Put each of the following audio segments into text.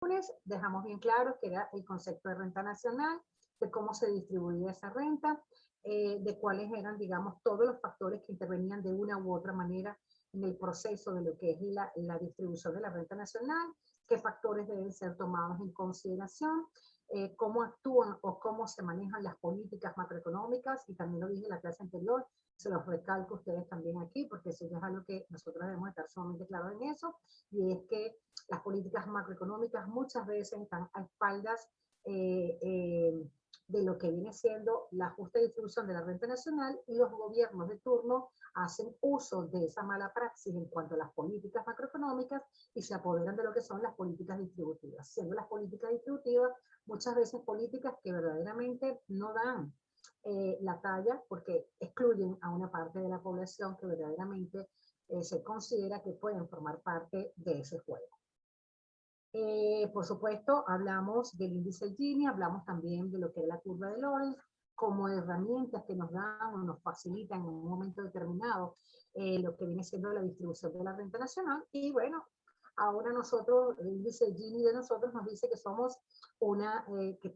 lunes dejamos bien claro que era el concepto de renta nacional, de cómo se distribuía esa renta, de cuáles eran, digamos, todos los factores que intervenían de una u otra manera en el proceso de lo que es la distribución de la renta nacional, qué factores deben ser tomados en consideración, cómo actúan o cómo se manejan las políticas macroeconómicas, y también lo dije en la clase anterior, se los recalco a ustedes también aquí, porque eso ya es algo que nosotros debemos estar sumamente claros en eso, y es que las políticas macroeconómicas muchas veces están a espaldas de lo que viene siendo la justa distribución de la renta nacional, y los gobiernos de turno hacen uso de esa mala praxis en cuanto a las políticas macroeconómicas y se apoderan de lo que son las políticas distributivas, siendo las políticas distributivas muchas veces políticas que verdaderamente no dan la talla porque excluyen a una parte de la población que verdaderamente se considera que pueden formar parte de ese juego. Por supuesto, hablamos del índice Gini, hablamos también de lo que es la curva de Lorenz, como herramientas que nos dan o nos facilitan en un momento determinado lo que viene siendo la distribución de la renta nacional. Y bueno, ahora nosotros, el índice Gini de nosotros nos dice que somos que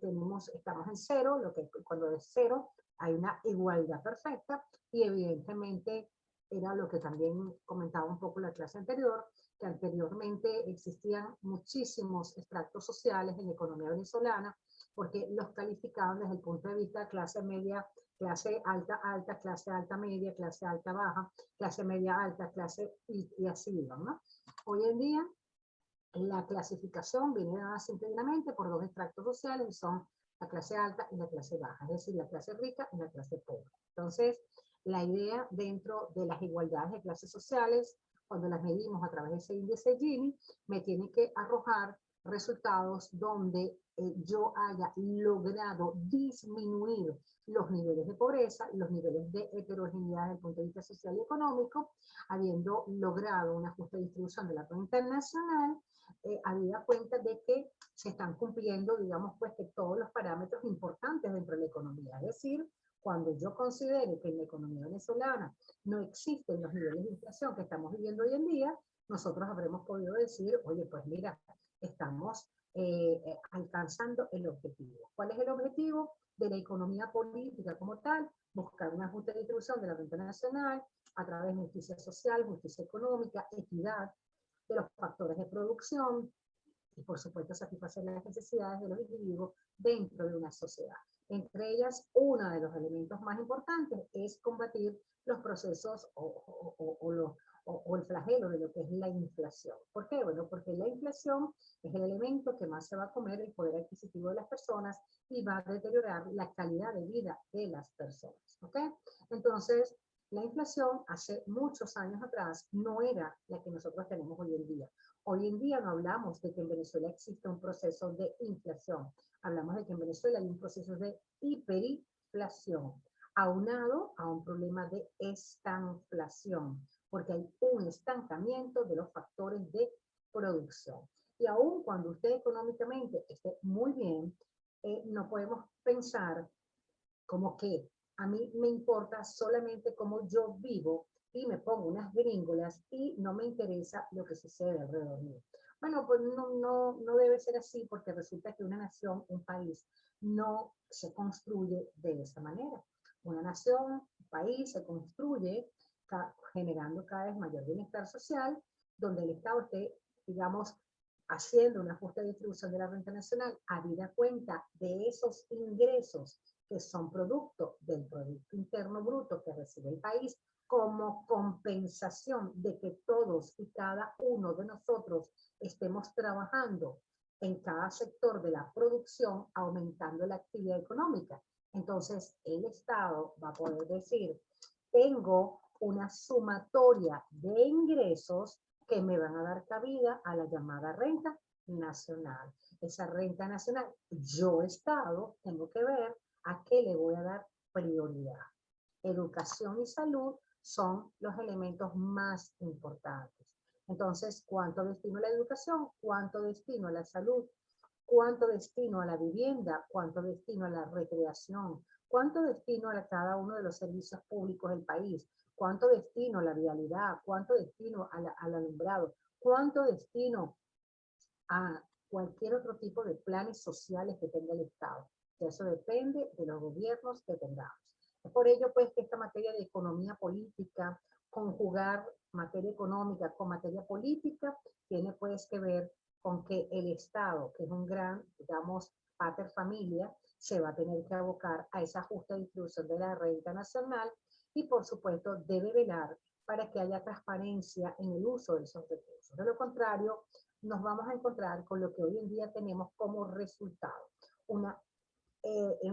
estamos en cero, lo que cuando es cero hay una igualdad perfecta, y evidentemente era lo que también comentaba un poco en la clase anterior, que anteriormente existían muchísimos extractos sociales en la economía venezolana, porque los calificaban desde el punto de vista de clase media, clase alta, alta, clase alta media, clase alta baja, clase media alta, clase y así iban, ¿no? Hoy en día la clasificación viene dada simplemente por dos extractos sociales, y son la clase alta y la clase baja, es decir, la clase rica y la clase pobre. Entonces, la idea dentro de las igualdades de clases sociales, cuando las medimos a través de ese índice Gini, me tiene que arrojar resultados donde yo haya logrado disminuir los niveles de pobreza, los niveles de heterogeneidad desde el punto de vista social y económico, habiendo logrado una justa distribución de la renta nacional, habida cuenta de que se están cumpliendo, digamos, pues que todos los parámetros importantes dentro de la economía. Es decir, cuando yo considere que en la economía venezolana no existen los niveles de inflación que estamos viviendo hoy en día, nosotros habremos podido decir, oye, pues mira, estamos alcanzando el objetivo. ¿Cuál es el objetivo de la economía política como tal? Buscar una justa distribución de la renta nacional a través de justicia social, justicia económica, equidad de los factores de producción y, por supuesto, satisfacer las necesidades de los individuos dentro de una sociedad. Entre ellas, uno de los elementos más importantes es combatir los procesos o el flagelo de lo que es la inflación. ¿Por qué? Bueno, porque la inflación es el elemento que más se va a comer el poder adquisitivo de las personas y va a deteriorar la calidad de vida de las personas. ¿Ok? Entonces, la inflación hace muchos años atrás no era la que nosotros tenemos hoy en día. Hoy en día no hablamos de que en Venezuela existe un proceso de inflación. Hablamos de que en Venezuela hay un proceso de hiperinflación, aunado a un problema de estanflación, porque hay un estancamiento de los factores de producción. Y aun cuando usted económicamente esté muy bien, no podemos pensar como que a mí me importa solamente cómo yo vivo y me pongo unas gringolas y no me interesa lo que sucede alrededor mío. Bueno, pues no debe ser así, porque resulta que una nación, un país, no se construye de esa manera. Una nación, un país se construye generando cada vez mayor bienestar social, donde el Estado esté, digamos, haciendo una justa distribución de la renta nacional, habida cuenta de esos ingresos que son producto del Producto Interno Bruto que recibe el país, como compensación de que todos y cada uno de nosotros estemos trabajando en cada sector de la producción, aumentando la actividad económica. Entonces, el Estado va a poder decir, tengo una sumatoria de ingresos que me van a dar cabida a la llamada renta nacional. Esa renta nacional, yo, Estado, tengo que ver a qué le voy a dar prioridad. Educación y salud son los elementos más importantes. Entonces, ¿cuánto destino a la educación? ¿Cuánto destino a la salud? ¿Cuánto destino a la vivienda? ¿Cuánto destino a la recreación? ¿Cuánto destino a cada uno de los servicios públicos del país? ¿Cuánto destino a la vialidad? ¿Cuánto destino al alumbrado? ¿Cuánto destino a cualquier otro tipo de planes sociales que tenga el Estado. Eso depende de los gobiernos que tengamos. Es por ello, pues, que esta materia de economía política, conjugar materia económica con materia política, tiene pues que ver con que el Estado, que es un gran, digamos, pater familia, se va a tener que abocar a esa justa distribución de la renta nacional y, por supuesto, debe velar para que haya transparencia en el uso de esos recursos. De lo contrario, nos vamos a encontrar con lo que hoy en día tenemos como resultado, una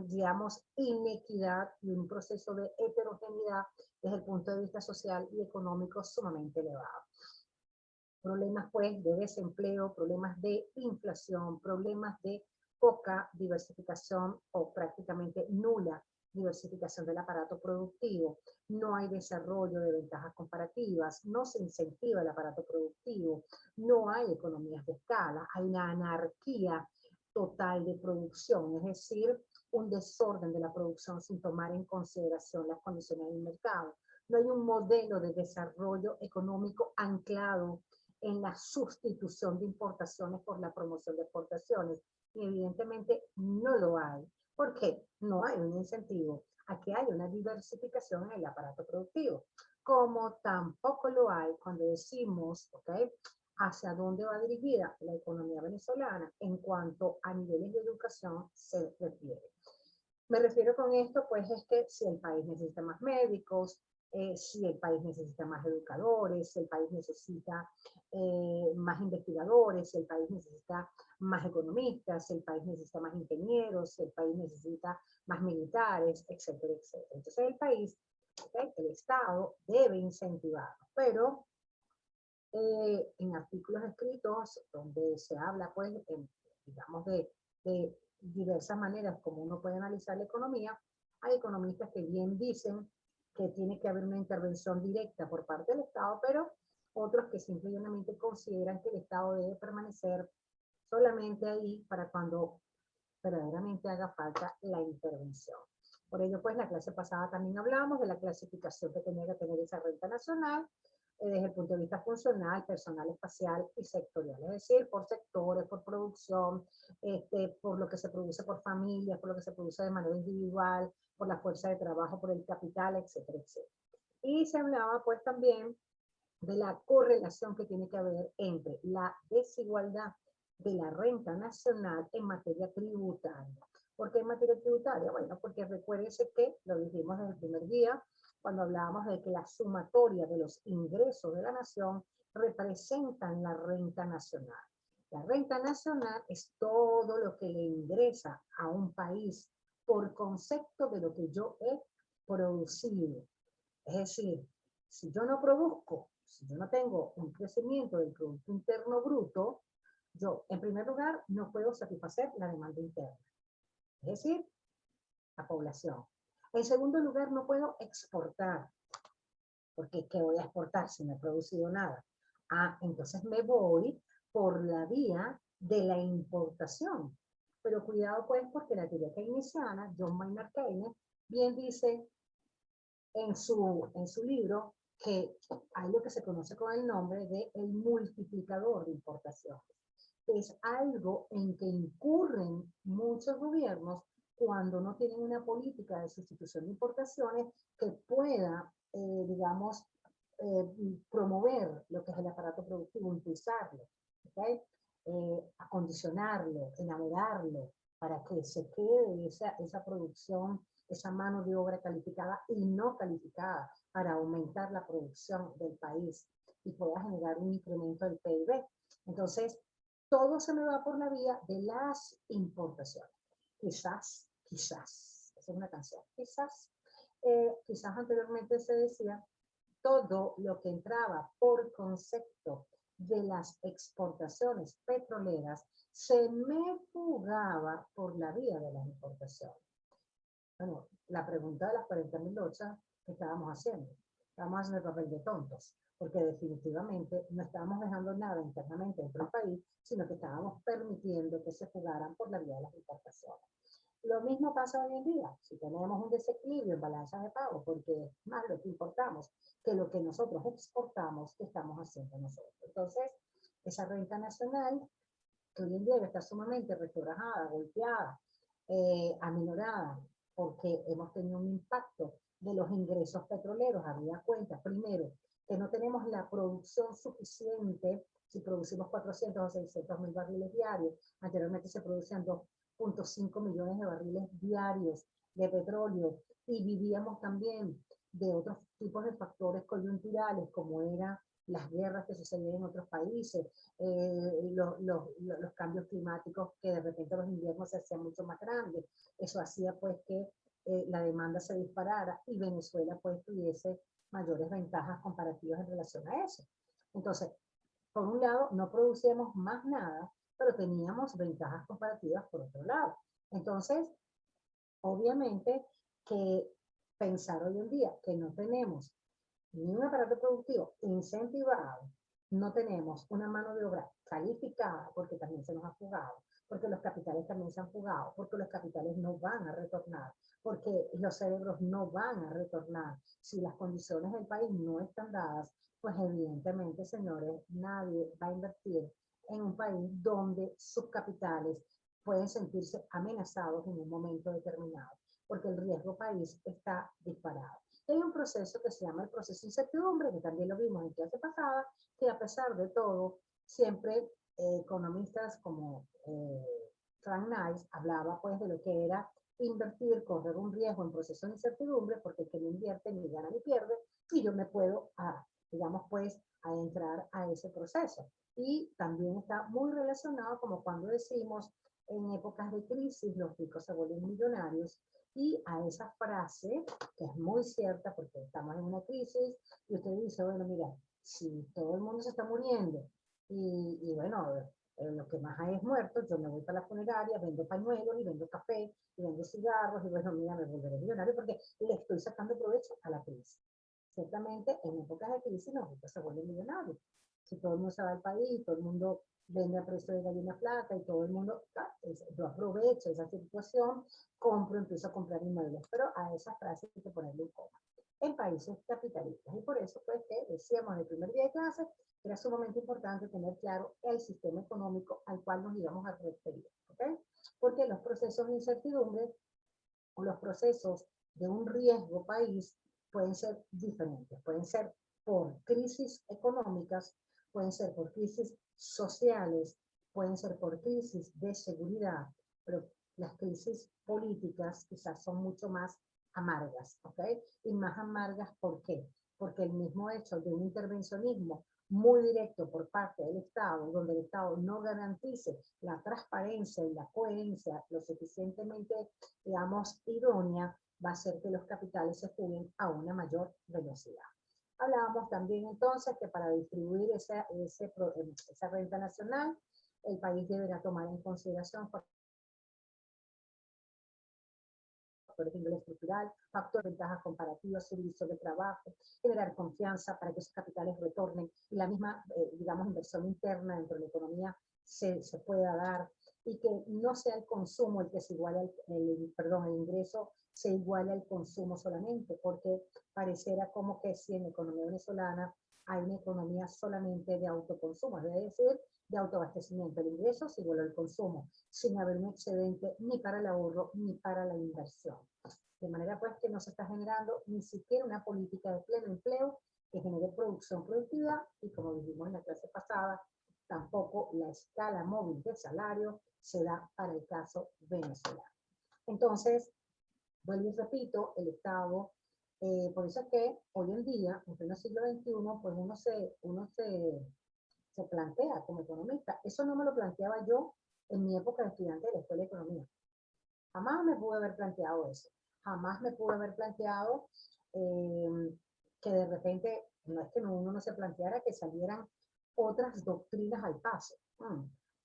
digamos, inequidad y un proceso de heterogeneidad desde el punto de vista social y económico sumamente elevado. Problemas, pues, de desempleo, problemas de inflación, problemas de poca diversificación o prácticamente nula diversificación del aparato productivo, no hay desarrollo de ventajas comparativas, no se incentiva el aparato productivo, no hay economías de escala, hay una anarquía total de producción, es decir, un desorden de la producción sin tomar en consideración las condiciones del mercado. No hay un modelo de desarrollo económico anclado en la sustitución de importaciones por la promoción de exportaciones. Y evidentemente no lo hay. ¿Por qué? No hay un incentivo a que haya una diversificación en el aparato productivo. Como tampoco lo hay cuando decimos, ¿ok?, hacia dónde va dirigida la economía venezolana en cuanto a niveles de educación se refiere. Me refiero con esto, pues, es que si el país necesita más médicos, si el país necesita más educadores, si el país necesita más investigadores, si el país necesita más economistas, si el país necesita más ingenieros, si el país necesita más militares, etcétera, etcétera. Entonces el país, ¿okay?, el Estado debe incentivar, pero en artículos escritos donde se habla, pues, digamos, de diversas maneras como uno puede analizar la economía, hay economistas que bien dicen que tiene que haber una intervención directa por parte del Estado, pero otros que simplemente consideran que el Estado debe permanecer solamente ahí para cuando verdaderamente haga falta la intervención. Por ello, pues, la clase pasada también hablamos de la clasificación que tenía que tener esa renta nacional, desde el punto de vista funcional, personal, espacial y sectorial, es decir, por sectores, por producción, por lo que se produce por familias, por lo que se produce de manera individual, por la fuerza de trabajo, por el capital, etcétera, etcétera. Y se hablaba, pues, también de la correlación que tiene que haber entre la desigualdad de la renta nacional en materia tributaria. ¿Por qué en materia tributaria? Bueno, porque recuérdense que, lo dijimos desde el primer día, cuando hablábamos de que la sumatoria de los ingresos de la nación representan la renta nacional. La renta nacional es todo lo que le ingresa a un país por concepto de lo que yo he producido. Es decir, si yo no produzco, si yo no tengo un crecimiento del Producto Interno Bruto, yo, en primer lugar, no puedo satisfacer la demanda interna, es decir, la población. En segundo lugar, no puedo exportar, porque ¿qué voy a exportar si no he producido nada? Ah, entonces me voy por la vía de la importación. Pero cuidado, pues, porque la teoría keynesiana, John Maynard Keynes, bien dice en su libro que hay lo que se conoce con el nombre de el multiplicador de importaciones. Es algo en que incurren muchos gobiernos cuando no tienen una política de sustitución de importaciones que pueda, digamos, promover lo que es el aparato productivo, impulsarlo, ¿okay? Acondicionarlo, enamorarlo, para que se quede esa producción, esa mano de obra calificada y no calificada, para aumentar la producción del país y pueda generar un incremento del PIB. Entonces, todo se me va por la vía de las importaciones. Quizás, esa es una canción, quizás anteriormente se decía, todo lo que entraba por concepto de las exportaciones petroleras se me fugaba por la vía de las importaciones. Bueno, la pregunta de las 40.000 lochas que estábamos haciendo el papel de tontos, porque definitivamente no estábamos dejando nada internamente dentro del país, sino que estábamos permitiendo que se fugaran por la vía de las importaciones. Lo mismo pasa hoy en día, si tenemos un desequilibrio en balanzas de pago, porque es más lo que importamos que lo que nosotros exportamos, que estamos haciendo nosotros. Entonces, esa renta nacional que hoy en día está sumamente requebrajada, golpeada, aminorada, porque hemos tenido un impacto de los ingresos petroleros. Había cuenta, primero, que no tenemos la producción suficiente. Si producimos 400 o 600 mil barriles diarios, anteriormente se producían 2.5 millones de barriles diarios de petróleo, y vivíamos también de otros tipos de factores coyunturales, como eran las guerras que sucedían en otros países, los cambios climáticos, que de repente los inviernos se hacían mucho más grandes. Eso hacía pues que la demanda se disparara y Venezuela pues tuviese mayores ventajas comparativas en relación a eso. Entonces, por un lado, no producíamos más nada, pero teníamos ventajas comparativas por otro lado. Entonces, obviamente que pensar hoy en día que no tenemos ni un aparato productivo incentivado, no tenemos una mano de obra calificada, porque también se nos ha fugado, porque los capitales también se han fugado, porque los capitales no van a retornar, porque los cerebros no van a retornar. Si las condiciones del país no están dadas, pues evidentemente, señores, nadie va a invertir en un país donde sus capitales pueden sentirse amenazados en un momento determinado, porque el riesgo país está disparado. Hay un proceso que se llama el proceso de incertidumbre, que también lo vimos en clase pasada, que a pesar de todo, siempre economistas como Frank Nice hablaba pues de lo que era invertir, correr un riesgo en procesos de incertidumbre, porque el que no invierte ni gana ni pierde, y yo me puedo, digamos pues, entrar a ese proceso. Y también está muy relacionado como cuando decimos, en épocas de crisis los ricos se vuelven millonarios, y a esa frase, que es muy cierta porque estamos en una crisis, y usted dice, bueno, mira, si todo el mundo se está muriendo y bueno, lo que más hay es muertos, yo me voy para la funeraria, vendo pañuelos y vendo café y vendo cigarros y bueno, mira, me volveré millonario porque le estoy sacando provecho a la crisis. Ciertamente, en épocas de crisis los ricos se vuelven millonarios. Si todo el mundo se va al país, todo el mundo vende a precio de gallina flaca y todo el mundo, yo aprovecho esa situación, compro, empiezo a comprar inmuebles, pero a esa frase hay que ponerle un coma. En países capitalistas, y por eso pues que decíamos en el primer día de clase, era sumamente importante tener claro el sistema económico al cual nos íbamos a referir, ¿ok? Porque los procesos de incertidumbre o los procesos de un riesgo país pueden ser diferentes, pueden ser por crisis económicas, pueden ser por crisis sociales, pueden ser por crisis de seguridad, pero las crisis políticas quizás son mucho más amargas, ¿ok? Y más amargas, ¿por qué? Porque el mismo hecho de un intervencionismo muy directo por parte del Estado, donde el Estado no garantice la transparencia y la coherencia lo suficientemente, digamos, idónea, va a hacer que los capitales se fuguen a una mayor velocidad. Hablábamos también entonces que para distribuir esa renta nacional, el país deberá tomar en consideración factores de índole estructural, factores de ventajas comparativas, servicio de trabajo, generar confianza para que esos capitales retornen y la misma, digamos, inversión interna dentro de la economía se pueda dar, y que no sea el consumo el que se iguale, el ingreso se iguale al consumo solamente, porque pareciera como que si en la economía venezolana hay una economía solamente de autoconsumo, es decir, de autoabastecimiento. El ingreso se iguala al consumo, sin haber un excedente ni para el ahorro ni para la inversión. De manera pues que no se está generando ni siquiera una política de pleno empleo que genere producción productiva, y como dijimos en la clase pasada, tampoco la escala móvil de salario se da para el caso venezolano. Entonces, vuelvo y repito, el Estado, por eso es que hoy en día, en pleno siglo XXI, pues se plantea como economista. Eso no me lo planteaba yo en mi época de estudiante de la Escuela de Economía. Jamás me pude haber planteado eso. Jamás me pude haber planteado que de repente, no es que uno no se planteara que salieran otras doctrinas al paso.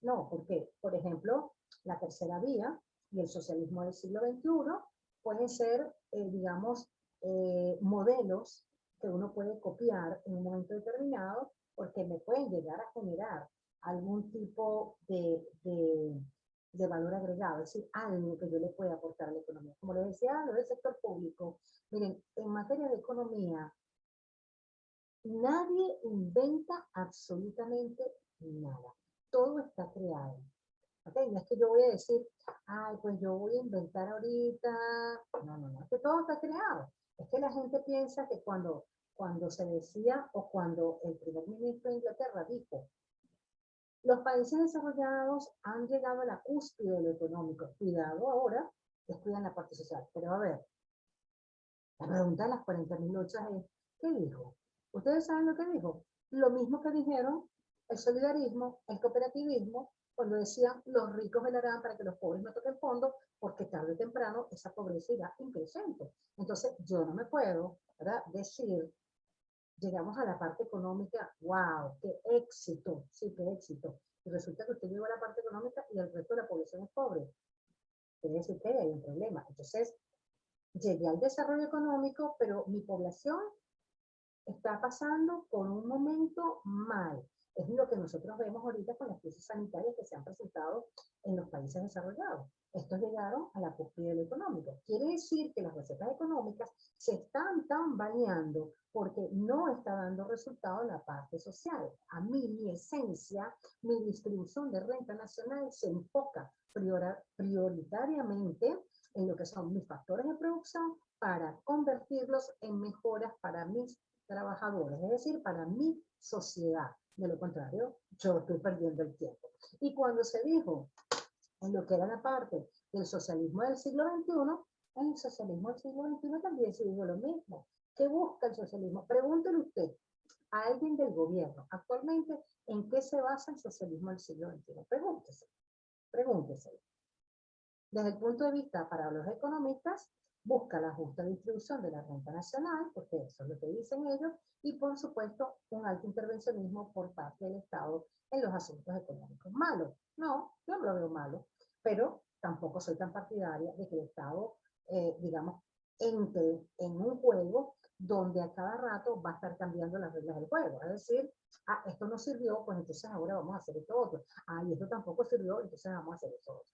No, porque, por ejemplo, la tercera vía y el socialismo del siglo XXI pueden ser, digamos, modelos que uno puede copiar en un momento determinado, porque me pueden llegar a generar algún tipo de valor agregado, es decir, algo que yo le pueda aportar a la economía. Como les decía, lo del sector público, miren, en materia de economía, nadie inventa absolutamente nada. Todo está creado. ¿Ok? No es que yo voy a decir, ay, pues yo voy a inventar ahorita. No, no, no, es que todo está creado. Es que la gente piensa que cuando se decía o cuando el primer ministro de Inglaterra dijo, los países desarrollados han llegado a la cúspide de lo económico. Cuidado ahora, descuidan la parte social. Pero a ver, la pregunta de las 40.000 luchas es, ¿qué dijo? ¿Ustedes saben lo que dijo? Lo mismo que dijeron el solidarismo, el cooperativismo, cuando decían los ricos velarán para que los pobres no toquen fondo, porque tarde o temprano esa pobreza irá increciendo. Entonces, yo no me puedo, ¿verdad?, decir, llegamos a la parte económica, wow, qué éxito, sí, qué éxito. Y resulta que usted llegó a la parte económica y el resto de la población es pobre. Quiere decir que hay un problema. Entonces, llegué al desarrollo económico, pero mi población está pasando por un momento mal. Es lo que nosotros vemos ahorita con las crisis sanitarias que se han presentado en los países desarrollados. Estos llegaron a la cúspide de lo económico. Quiere decir que las recetas económicas se están tambaleando porque no está dando resultado en la parte social. A mí, mi esencia, mi distribución de renta nacional se enfoca prioritariamente en lo que son mis factores de producción para convertirlos en mejoras para mis trabajadores, es decir, para mi sociedad. De lo contrario, yo estoy perdiendo el tiempo. Y cuando se dijo en lo que era la parte del socialismo del siglo XXI, en el socialismo del siglo XXI también se dijo lo mismo. ¿Qué busca el socialismo? Pregúntele usted a alguien del gobierno actualmente en qué se basa el socialismo del siglo XXI. Pregúntese, pregúntese. Desde el punto de vista para los economistas, busca la justa distribución de la renta nacional, porque eso es lo que dicen ellos, y por supuesto un alto intervencionismo por parte del Estado en los asuntos económicos. ¿Malo? No, yo no lo veo malo, pero tampoco soy tan partidaria de que el Estado, digamos, entre en un juego donde a cada rato va a estar cambiando las reglas del juego. Es decir, ah, esto no sirvió, pues entonces ahora vamos a hacer esto otro. Ah, y esto tampoco sirvió, entonces vamos a hacer esto otro.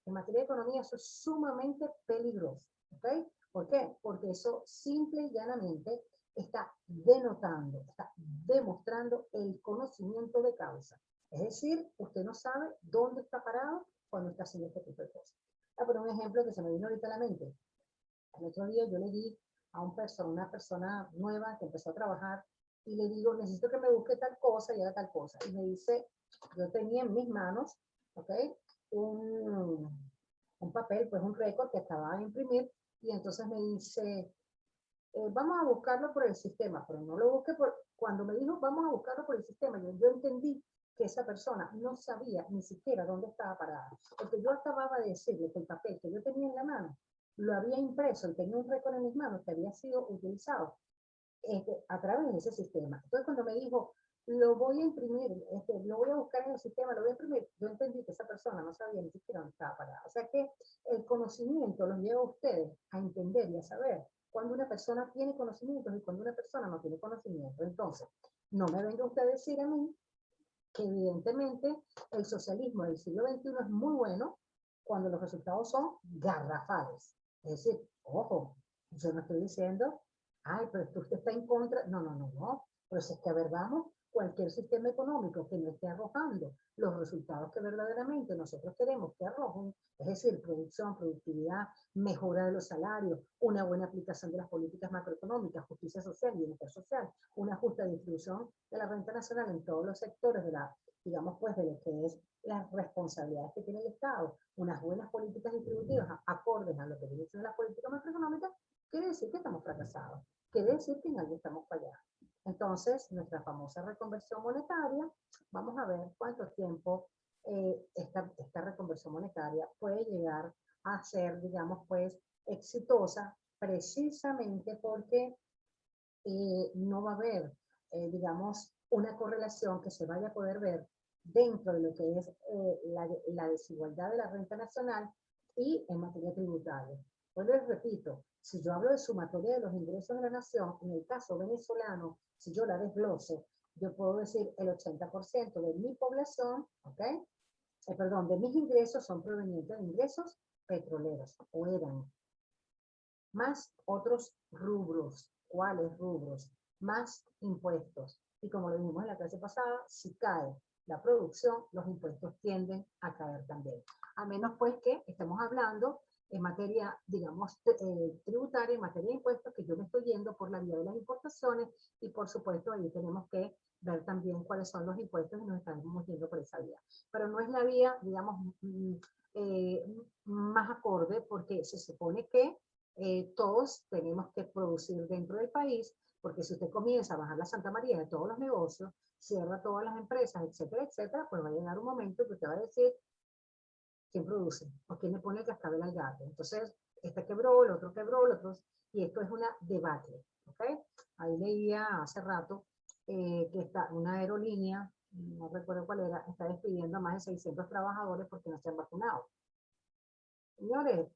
En materia de economía eso es sumamente peligroso. ¿Ok? ¿Por qué? Porque eso simple y llanamente está denotando, está demostrando el conocimiento de causa. Es decir, usted no sabe dónde está parado cuando está haciendo este tipo de cosas. Voy a poner un ejemplo que se me vino ahorita a la mente. El otro día yo le di a una persona nueva que empezó a trabajar y le digo, necesito que me busque tal cosa y haga tal cosa. Y me dice, yo tenía en mis manos, ¿ok?, un, un papel, pues un récord que acababa de imprimir, y entonces me dice, vamos a buscarlo por el sistema, pero no lo busque por, cuando me dijo, vamos a buscarlo por el sistema, yo entendí que esa persona no sabía ni siquiera dónde estaba parada, porque yo acababa de decirle que el papel que yo tenía en la mano lo había impreso y tenía un récord en mis manos que había sido utilizado a través de ese sistema. Entonces cuando me dijo, lo voy a imprimir, lo voy a buscar en el sistema, lo voy a imprimir, yo entendí que esa persona no sabía ni siquiera dónde estaba parada. O sea que el conocimiento los lleva a ustedes a entender y a saber cuando una persona tiene conocimientos y cuando una persona no tiene conocimiento. Entonces, no me venga usted a decir a mí que evidentemente el socialismo del siglo XXI es muy bueno cuando los resultados son garrafales. Es decir, ojo, yo no estoy diciendo, ay, pero usted está en contra. No, no, no, no. Pero si es que, a ver, vamos, cualquier sistema económico que no esté arrojando los resultados que verdaderamente nosotros queremos que arrojen, es decir, producción, productividad, mejora de los salarios, una buena aplicación de las políticas macroeconómicas, justicia social, bienestar social, una justa distribución de la renta nacional en todos los sectores de la, digamos, pues, de lo que es las responsabilidades que tiene el Estado, unas buenas políticas distributivas acordes a lo que dice la política macroeconómica, quiere decir que estamos fracasados, quiere decir que en algo estamos fallando. Entonces, nuestra famosa reconversión monetaria, vamos a ver cuánto tiempo esta reconversión monetaria puede llegar a ser, digamos, pues, exitosa, precisamente porque no va a haber, digamos, una correlación que se vaya a poder ver dentro de lo que es la desigualdad de la renta nacional y en materia tributaria. Pues les repito, si yo hablo de sumatoria de los ingresos de la nación, en el caso venezolano, si yo la desgloso, yo puedo decir el 80% de mi población, ¿ok? Perdón, de mis ingresos son provenientes de ingresos petroleros, o eran, más otros rubros. ¿Cuáles rubros? Más impuestos. Y como lo vimos en la clase pasada, si cae la producción, los impuestos tienden a caer también. A menos pues que estemos hablando en materia, digamos, tributaria, en materia de impuestos, que yo me estoy yendo por la vía de las importaciones y por supuesto ahí tenemos que ver también cuáles son los impuestos y nos estamos yendo por esa vía. Pero no es la vía, digamos, eh, más acorde porque se supone que todos tenemos que producir dentro del país, porque si usted comienza a bajar la Santa María de todos los negocios, cierra todas las empresas, etcétera, etcétera, pues va a llegar un momento que usted va a decir, ¿quién produce? ¿O quién le pone el cascabel al gato? Entonces, este quebró, el otro, y esto es una debacle, ¿ok? Ahí leía hace rato que está una aerolínea, no recuerdo cuál era, está despidiendo a más de 600 trabajadores porque no se han vacunado. Señores,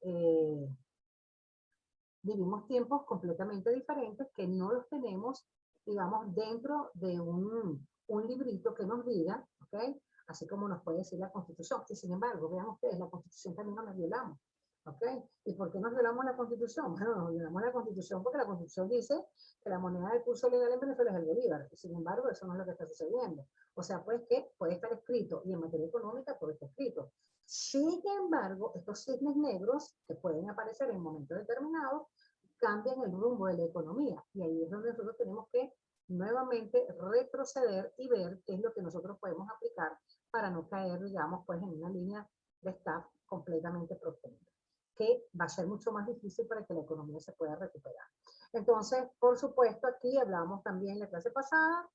vivimos tiempos completamente diferentes que no los tenemos, digamos, dentro de un librito que nos diga, ¿ok? Así como nos puede decir la Constitución. Y sin embargo, vean ustedes, la Constitución también nos la violamos, ¿ok? ¿Y por qué nos violamos la Constitución? Bueno, nos violamos la Constitución porque la Constitución dice que la moneda de curso legal en Venezuela es el bolívar. Y sin embargo, eso no es lo que está sucediendo. O sea, pues que puede estar escrito, y en materia económica puede estar escrito. Sin embargo, estos cisnes negros que pueden aparecer en momentos determinados cambian el rumbo de la economía. Y ahí es donde nosotros tenemos que nuevamente retroceder y ver qué es lo que nosotros podemos aplicar para no caer, digamos, pues en una línea de staff completamente profunda, que va a ser mucho más difícil para que la economía se pueda recuperar. Entonces, por supuesto, aquí hablamos también en la clase pasada,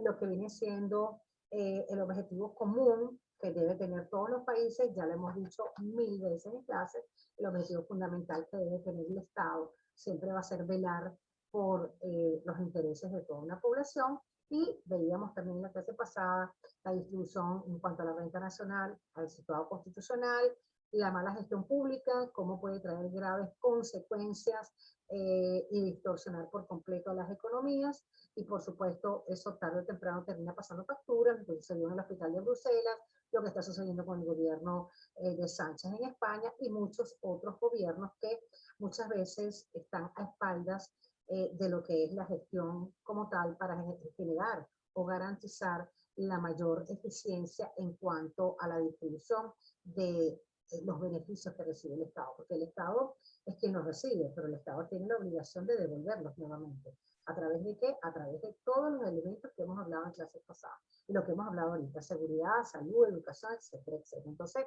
lo que viene siendo el objetivo común que debe tener todos los países, ya lo hemos dicho 1000 veces en clase, el objetivo fundamental que debe tener el Estado siempre va a ser velar por los intereses de toda una población, y veíamos también en la clase pasada la distribución en cuanto a la renta nacional, al situado constitucional, la mala gestión pública, cómo puede traer graves consecuencias y distorsionar por completo las economías, y por supuesto eso tarde o temprano termina pasando facturas, lo que sucedió en el hospital de Bruselas, lo que está sucediendo con el gobierno de Sánchez en España y muchos otros gobiernos que muchas veces están a espaldas de lo que es la gestión como tal para generar o garantizar la mayor eficiencia en cuanto a la distribución de los beneficios que recibe el Estado, porque el Estado es quien los recibe, pero el Estado tiene la obligación de devolverlos nuevamente. ¿A través de qué? A través de todos los elementos que hemos hablado en clases pasadas y lo que hemos hablado ahorita: seguridad, salud, educación, etcétera, etcétera. Entonces,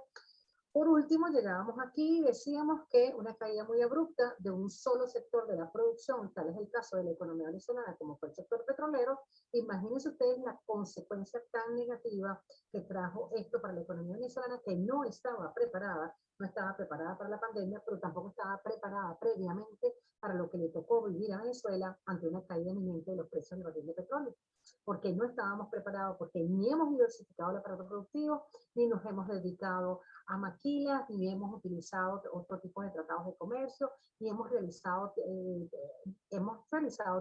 por último, llegábamos aquí y decíamos que una caída muy abrupta de un solo sector de la producción, tal es el caso de la economía venezolana como fue el sector petrolero. Imagínense ustedes la consecuencia tan negativa que trajo esto para la economía venezolana, que no estaba preparada, no estaba preparada para la pandemia, pero tampoco estaba preparada previamente para lo que le tocó vivir a Venezuela ante una caída inminente de los precios del barril de petróleo. Porque no estábamos preparados, porque ni hemos diversificado el aparato productivo, ni nos hemos dedicado a maquilas, ni hemos utilizado otro tipo de tratados de comercio, ni hemos realizado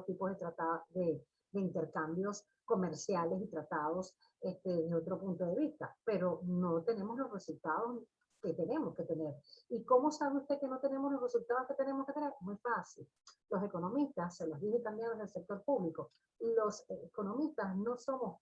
tipos de tratados de intercambios comerciales y tratados desde otro punto de vista, pero no tenemos los resultados que tenemos que tener. ¿Y cómo sabe usted que no tenemos los resultados que tenemos que tener? Muy fácil. Los economistas, se los dije también desde el sector público, los economistas no somos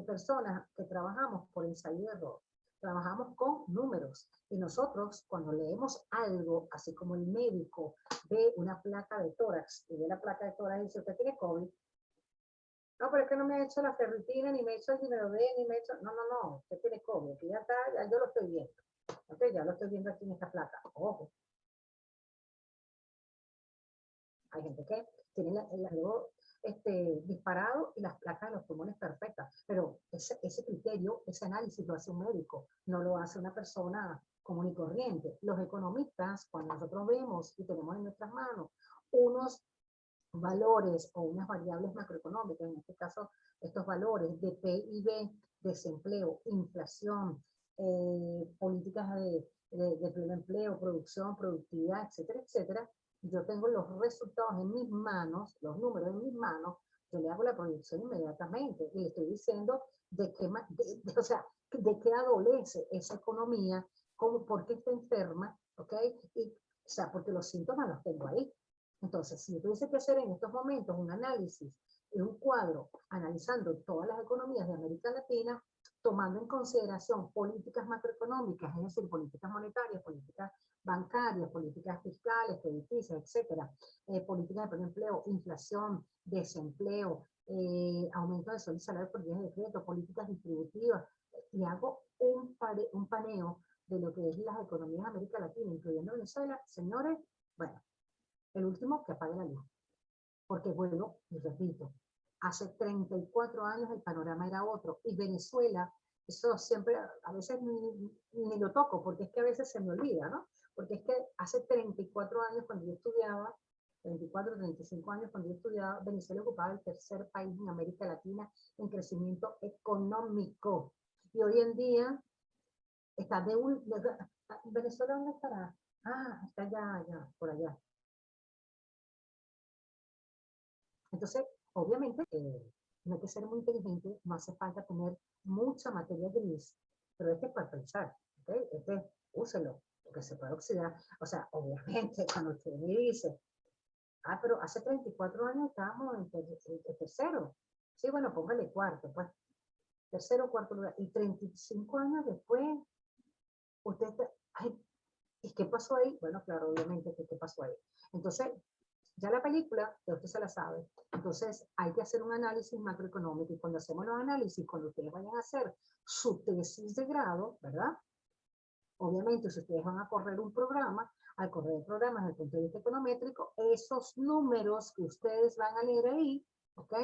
personas que trabajamos por ensayo y error. Trabajamos con números, y nosotros cuando leemos algo, así como el médico ve una placa de tórax y ve la placa de tórax y dice: usted tiene COVID. No, pero es que no me ha hecho la ferritina, ni me ha hecho el dinero D, ni me ha hecho... No, no, no, usted tiene COVID, que ya está, ya yo lo estoy viendo. Okay, ya lo estoy viendo aquí en esta placa. Ojo. Hay gente que tiene disparado y las placas de los pulmones perfectas, pero ese criterio, ese análisis lo hace un médico, no lo hace una persona común y corriente. Los economistas, cuando nosotros vemos y tenemos en nuestras manos unos valores o unas variables macroeconómicas, en este caso estos valores de PIB, desempleo, inflación, políticas de pleno empleo, producción, productividad, etcétera, etcétera, yo tengo los resultados en mis manos, los números en mis manos, yo le hago la proyección inmediatamente y le estoy diciendo de qué, o sea, de qué adolece esa economía, cómo, por qué está enferma, ¿ok? Y, o sea, porque los síntomas los tengo ahí. Entonces, si yo tuviese que hacer en estos momentos un análisis, un cuadro, analizando todas las economías de América Latina, tomando en consideración políticas macroeconómicas, es decir, políticas monetarias, políticas bancarias, políticas fiscales, crediticias, etcétera, políticas de empleo, inflación, desempleo, aumento de sueldo y salario por vía de decreto, políticas distributivas, y hago un paneo de lo que es las economías de América Latina, incluyendo Venezuela, señores, bueno, el último que apague la luz. Porque vuelvo y repito, hace 34 años el panorama era otro, y Venezuela, eso siempre, a veces ni lo toco, porque es que a veces se me olvida, ¿no? Porque es que hace 34 años cuando yo estudiaba, 34, 35 años cuando yo estudiaba, Venezuela ocupaba el tercer país en América Latina en crecimiento económico. Y hoy en día está ¿Venezuela dónde estará? Ah, está allá, por allá. Entonces, obviamente, no hay que ser muy inteligente, no hace falta tener mucha materia gris, pero este es para pensar, ¿ok? Este, úselo, porque se puede oxidar. O sea, obviamente, cuando usted me dice, pero hace 34 años estábamos en tercero. Sí, bueno, póngale cuarto, pues. Tercero, cuarto lugar. Y 35 años después, usted está, ay, ¿y qué pasó ahí? Bueno, claro, obviamente, ¿qué pasó ahí? Entonces, ya la película, ya usted se la sabe. Entonces, hay que hacer un análisis macroeconómico, y cuando hacemos los análisis, cuando ustedes vayan a hacer su tesis de grado, ¿verdad? Obviamente, si ustedes van a correr un programa, al correr el programa desde el punto de vista econométrico, esos números que ustedes van a leer ahí, ¿ok?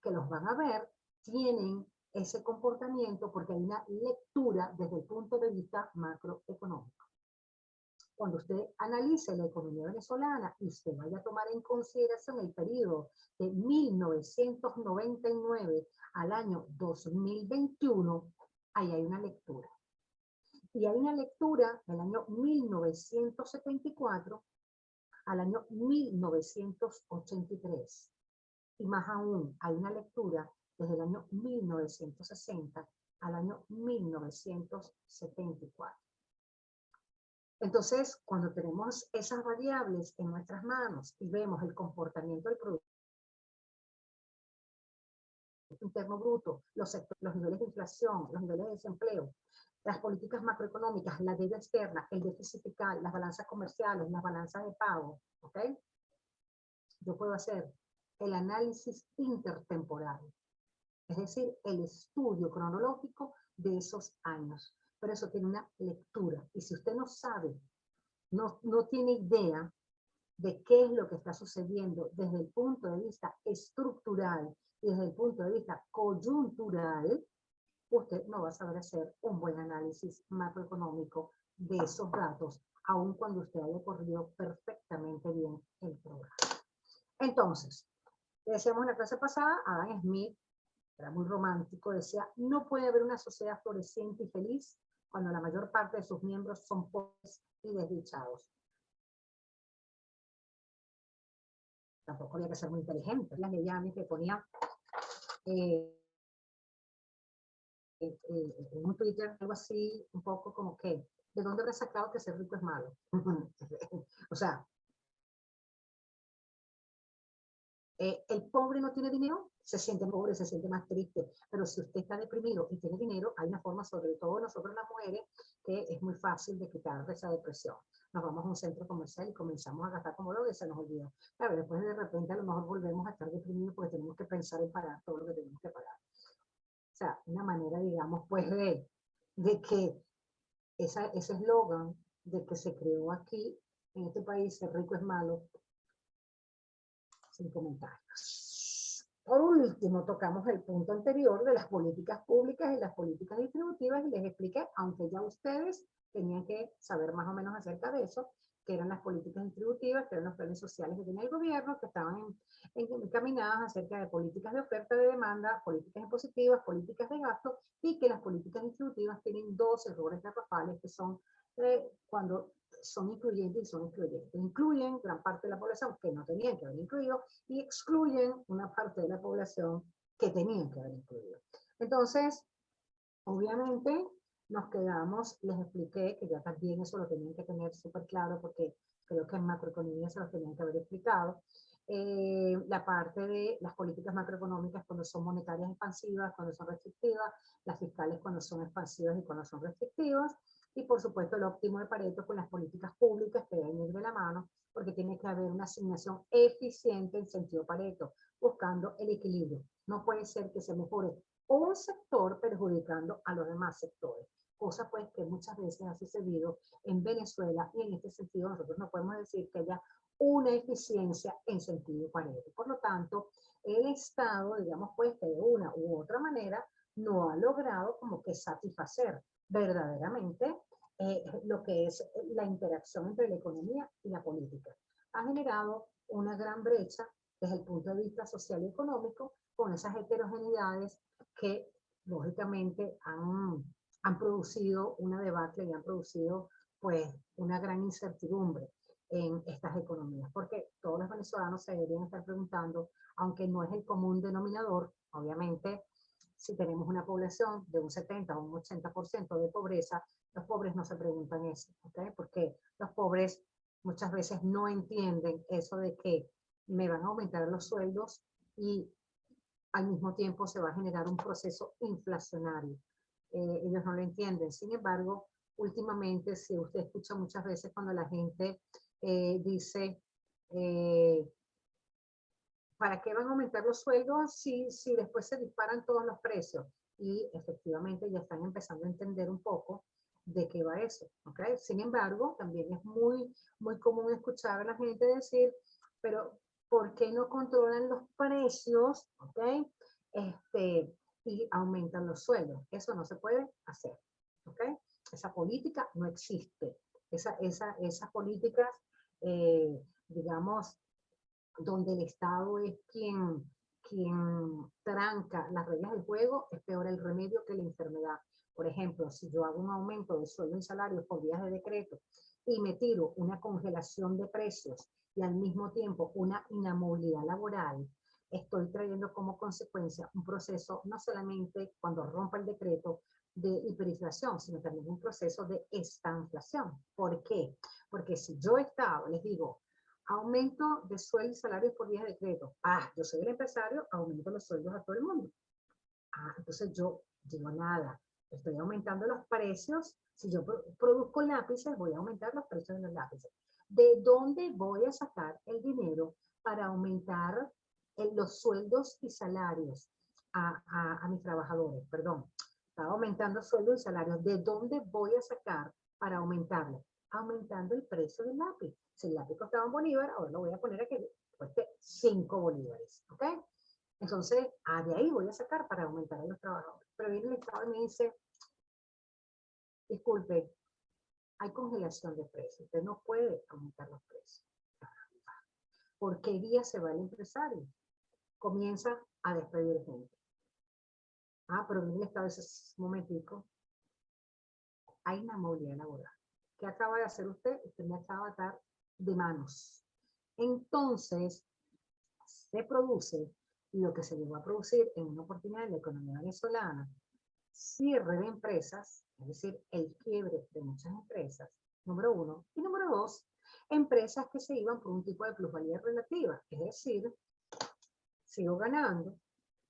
Que los van a ver, tienen ese comportamiento porque hay una lectura desde el punto de vista macroeconómico. Cuando usted analice la economía venezolana y usted vaya a tomar en consideración el periodo de 1999 al año 2021, ahí hay una lectura. Y hay una lectura del año 1974 al año 1983. Y más aún, hay una lectura desde el año 1960 al año 1974. Entonces, cuando tenemos esas variables en nuestras manos y vemos el comportamiento del Producto Interno Bruto, los niveles de inflación, los niveles de desempleo, las políticas macroeconómicas, la deuda externa, el déficit fiscal, las balanzas comerciales, las balanzas de pago, ¿ok? Yo puedo hacer el análisis intertemporal, es decir, el estudio cronológico de esos años. Pero eso tiene una lectura. Y si usted no sabe, no tiene idea de qué es lo que está sucediendo desde el punto de vista estructural y desde el punto de vista coyuntural, usted no va a saber hacer un buen análisis macroeconómico de esos datos, aun cuando usted haya corrido perfectamente bien el programa. Entonces, decíamos en la clase pasada, Adam Smith, era muy romántico, decía, no puede haber una sociedad floreciente y feliz cuando la mayor parte de sus miembros son pobres y desdichados. Tampoco había que ser muy inteligente. La Mediani que ponía en un Twitter, algo así, un poco como que, ¿de dónde habrá sacado que ser rico es malo? O sea, el pobre no tiene dinero, se siente pobre, se siente más triste, pero si usted está deprimido y tiene dinero, hay una forma, sobre todo nosotros las mujeres, que es muy fácil de quitar esa depresión. Nos vamos a un centro comercial y comenzamos a gastar como lo que se nos olvidó. Claro, después de repente a lo mejor volvemos a estar deprimidos porque tenemos que pensar en pagar todo lo que tenemos que pagar. O sea, una manera, digamos, pues de que ese eslogan de que se creó aquí, en este país, ser rico es malo, sin comentarios. Por último, tocamos el punto anterior de las políticas públicas y las políticas distributivas y les expliqué, aunque ya ustedes tenían que saber más o menos acerca de eso, que eran las políticas distributivas, que eran los planes sociales que tenía el gobierno, que estaban encaminadas acerca de políticas de oferta, de demanda, políticas impositivas, políticas de gasto, y que las políticas distributivas tienen dos errores garrafales que son cuando son incluyentes y son excluyentes. Incluyen gran parte de la población que no tenían que haber incluido y excluyen una parte de la población que tenían que haber incluido. Entonces, obviamente, nos quedamos, les expliqué que ya también eso lo tenían que tener súper claro porque creo que en macroeconomía se lo tenían que haber explicado. la parte de las políticas macroeconómicas cuando son monetarias expansivas, cuando son restrictivas, las fiscales cuando son expansivas y cuando son restrictivas, y por supuesto el óptimo de Pareto con las políticas públicas que deben ir de la mano, porque tiene que haber una asignación eficiente en sentido Pareto, buscando el equilibrio. No puede ser que se mejore un sector perjudicando a los demás sectores, cosa pues que muchas veces ha sucedido en Venezuela, y en este sentido nosotros no podemos decir que haya una eficiencia en sentido Pareto. Por lo tanto, el Estado, digamos pues que de una u otra manera, no ha logrado como que satisfacer verdaderamente lo que es la interacción entre la economía y la política. Ha generado una gran brecha desde el punto de vista social y económico, con esas heterogeneidades que lógicamente han producido una debacle y han producido pues una gran incertidumbre en estas economías, porque todos los venezolanos se deberían estar preguntando, aunque no es el común denominador, obviamente, si tenemos una población de un 70 o un 80% de pobreza, los pobres no se preguntan eso, ¿okay? Porque los pobres muchas veces no entienden eso de que me van a aumentar los sueldos y al mismo tiempo se va a generar un proceso inflacionario. Ellos no lo entienden. Sin embargo, últimamente, si usted escucha muchas veces cuando la gente dice, eh, ¿para qué van a aumentar los sueldos si después se disparan todos los precios? Y efectivamente ya están empezando a entender un poco de qué va eso. ¿Okay? Sin embargo, también es muy común escuchar a la gente decir, pero ¿por qué no controlan los precios? ¿Okay? Y aumentan los sueldos. Eso no se puede hacer. ¿Okay? Esa política no existe. Esas políticas, digamos, donde el Estado es quien tranca las reglas del juego, es peor el remedio que la enfermedad. Por ejemplo, si yo hago un aumento de sueldo y salarios por vías de decreto y me tiro una congelación de precios y al mismo tiempo una inamovilidad laboral, estoy trayendo como consecuencia un proceso no solamente cuando rompa el decreto de hiperinflación, sino también un proceso de estanflación. ¿Por qué? Porque si yo Estado les digo, aumento de sueldo y salarios por vía de decreto. Yo soy el empresario, aumento los sueldos a todo el mundo. Entonces yo digo nada, estoy aumentando los precios. Si yo produzco lápices, voy a aumentar los precios de los lápices. ¿De dónde voy a sacar el dinero para aumentar los sueldos y salarios a mis trabajadores? Perdón, estaba aumentando sueldos y salarios. ¿De dónde voy a sacar para aumentarlo? Aumentando el precio del lápiz. Si el lápiz costaba un bolívar, ahora lo voy a poner a que cueste 5 bolívares. ¿Ok? Entonces, de ahí voy a sacar para aumentar a los trabajadores. Pero viene el Estado y me dice, disculpe, hay congelación de precios. Usted no puede aumentar los precios. ¿Por qué día se va el empresario? Comienza a despedir gente. Pero viene el Estado y dice, un momentico, hay una movilidad laboral. ¿Qué acaba de hacer usted? Usted me acaba de atar de manos. Entonces, se produce lo que se llegó a producir en una oportunidad en la economía venezolana, cierre de empresas, es decir, el quiebre de muchas empresas, número uno, y número dos, empresas que se iban por un tipo de plusvalía relativa, es decir, sigo ganando,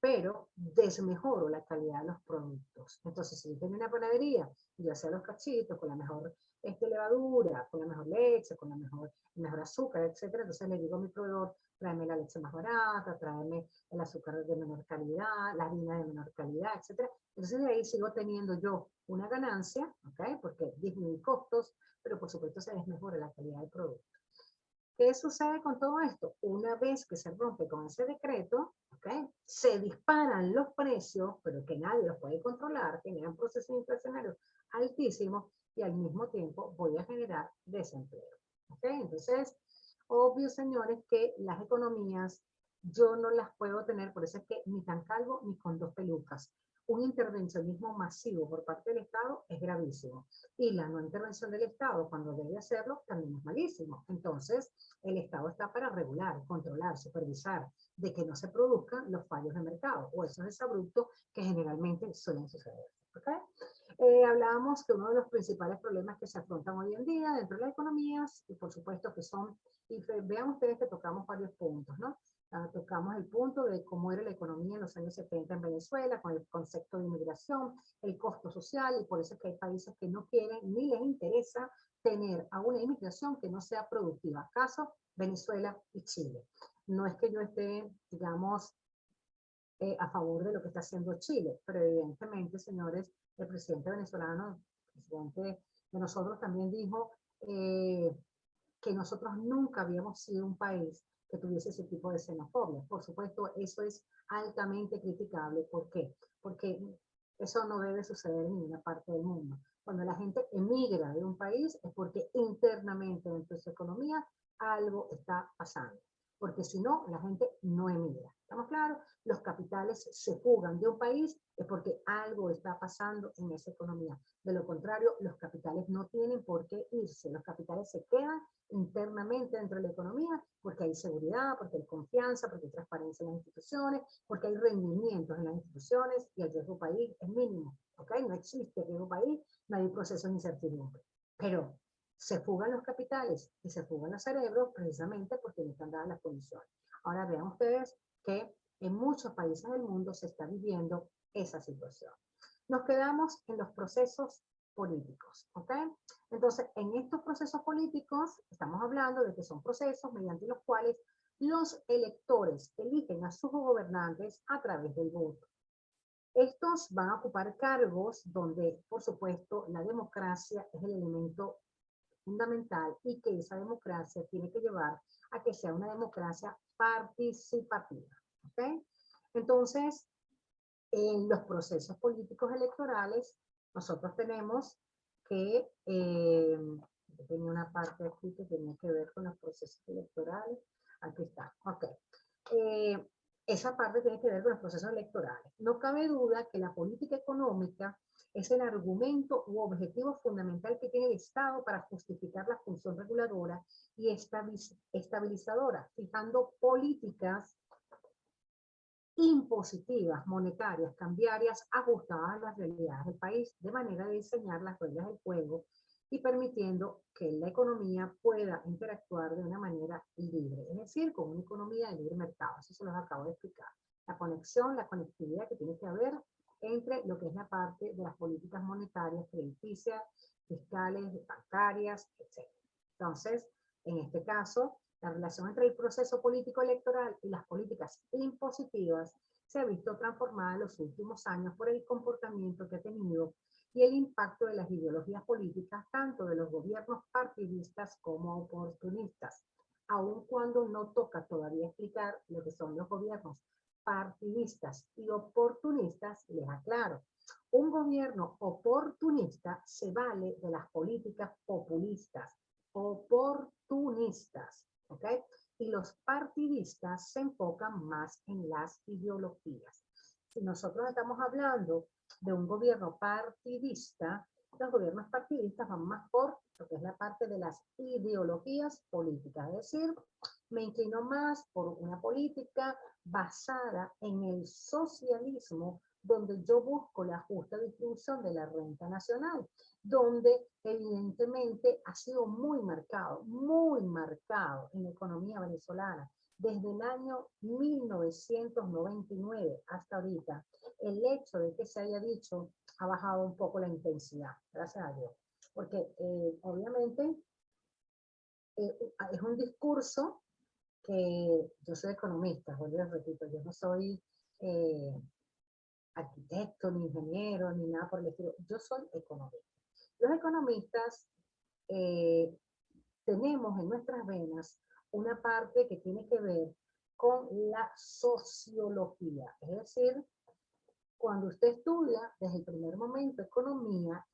pero desmejoro la calidad de los productos. Entonces, si yo tengo una panadería y yo hacía los cachitos con la mejor levadura, con la mejor leche, con el mejor azúcar, etcétera, entonces le digo a mi proveedor, tráeme la leche más barata, tráeme el azúcar de menor calidad, la harina de menor calidad, etcétera. Entonces, de ahí sigo teniendo yo una ganancia, ¿ok? Porque disminuí costos, pero por supuesto se desmejora la calidad del producto. ¿Qué sucede con todo esto? Una vez que se rompe con ese decreto, ¿okay? Se disparan los precios, pero que nadie los puede controlar, generan procesos inflacionarios altísimos y al mismo tiempo voy a generar desempleo. ¿Okay? Entonces, obvio, señores, que las economías yo no las puedo tener, por eso es que ni tan calvo ni con dos pelucas. Un intervencionismo masivo por parte del Estado es gravísimo y la no intervención del Estado cuando debe hacerlo también es malísimo. Entonces, el Estado está para regular, controlar, supervisar de que no se produzcan los fallos de mercado o esos exabruptos que generalmente suelen suceder. ¿Okay? Hablábamos que uno de los principales problemas que se afrontan hoy en día dentro de las economías, y por supuesto que son, y vean ustedes que tocamos varios puntos, ¿no? Tocamos el punto de cómo era la economía en los años 70 en Venezuela, con el concepto de inmigración, el costo social, y por eso es que hay países que no quieren ni les interesa tener a una inmigración que no sea productiva. Caso Venezuela y Chile. No es que yo esté, digamos, a favor de lo que está haciendo Chile, pero evidentemente, señores, el presidente venezolano, el presidente de nosotros también dijo que nosotros nunca habíamos sido un país que tuviese ese tipo de xenofobia. Por supuesto, eso es altamente criticable. ¿Por qué? Porque eso no debe suceder en ninguna parte del mundo. Cuando la gente emigra de un país es porque internamente dentro de su economía algo está pasando. Porque si no, la gente no emigra. ¿Estamos claros? Los capitales se fugan de un país es porque algo está pasando en esa economía. De lo contrario, los capitales no tienen por qué irse. Los capitales se quedan internamente dentro de la economía porque hay seguridad, porque hay confianza, porque hay transparencia en las instituciones, porque hay rendimientos en las instituciones y el riesgo país es mínimo. ¿Okay? No existe riesgo país, no hay proceso de incertidumbre. Pero se fugan los capitales y se fugan los cerebros precisamente porque no están dadas las condiciones. Ahora vean ustedes que en muchos países del mundo se está viviendo esa situación. Nos quedamos en los procesos políticos, ¿ok? Entonces, en estos procesos políticos, estamos hablando de que son procesos mediante los cuales los electores eligen a sus gobernantes a través del voto. Estos van a ocupar cargos donde, por supuesto, la democracia es el elemento fundamental y que esa democracia tiene que llevar a que sea una democracia participativa, ¿ok? Entonces, en los procesos políticos electorales, nosotros tenemos que, yo tenía una parte aquí que tenía que ver con los procesos electorales, aquí está, ok. Esa parte tiene que ver con los procesos electorales. No cabe duda que la política económica es el argumento u objetivo fundamental que tiene el Estado para justificar la función reguladora y estabilizadora, fijando políticas impositivas, monetarias, cambiarias, ajustadas a las realidades del país, de manera de diseñar las reglas del juego y permitiendo que la economía pueda interactuar de una manera libre, es decir, con una economía de libre mercado. Eso se los acabo de explicar. La conexión, la conectividad que tiene que haber entre lo que es la parte de las políticas monetarias, crediticias, fiscales, bancarias, etc. Entonces, en este caso, la relación entre el proceso político electoral y las políticas impositivas se ha visto transformada en los últimos años por el comportamiento que ha tenido y el impacto de las ideologías políticas, tanto de los gobiernos partidistas como oportunistas. Aun cuando no toca todavía explicar lo que son los gobiernos partidistas y oportunistas, les aclaro. Un gobierno oportunista se vale de las políticas populistas, oportunistas, ¿ok? Y los partidistas se enfocan más en las ideologías. Si nosotros estamos hablando de un gobierno partidista, los gobiernos partidistas van más por lo que es la parte de las ideologías políticas, es decir, me inclino más por una política basada en el socialismo, donde yo busco la justa distribución de la renta nacional, donde evidentemente ha sido muy marcado en la economía venezolana, desde el año 1999 hasta ahorita. El hecho de que se haya dicho ha bajado un poco la intensidad, gracias a Dios, porque obviamente es un discurso que yo soy economista, vuelvo y repito, yo no soy arquitecto, ni ingeniero, ni nada por el estilo, yo soy economista. Los economistas tenemos en nuestras venas una parte que tiene que ver con la sociología, es decir, cuando usted estudia desde el primer momento economía,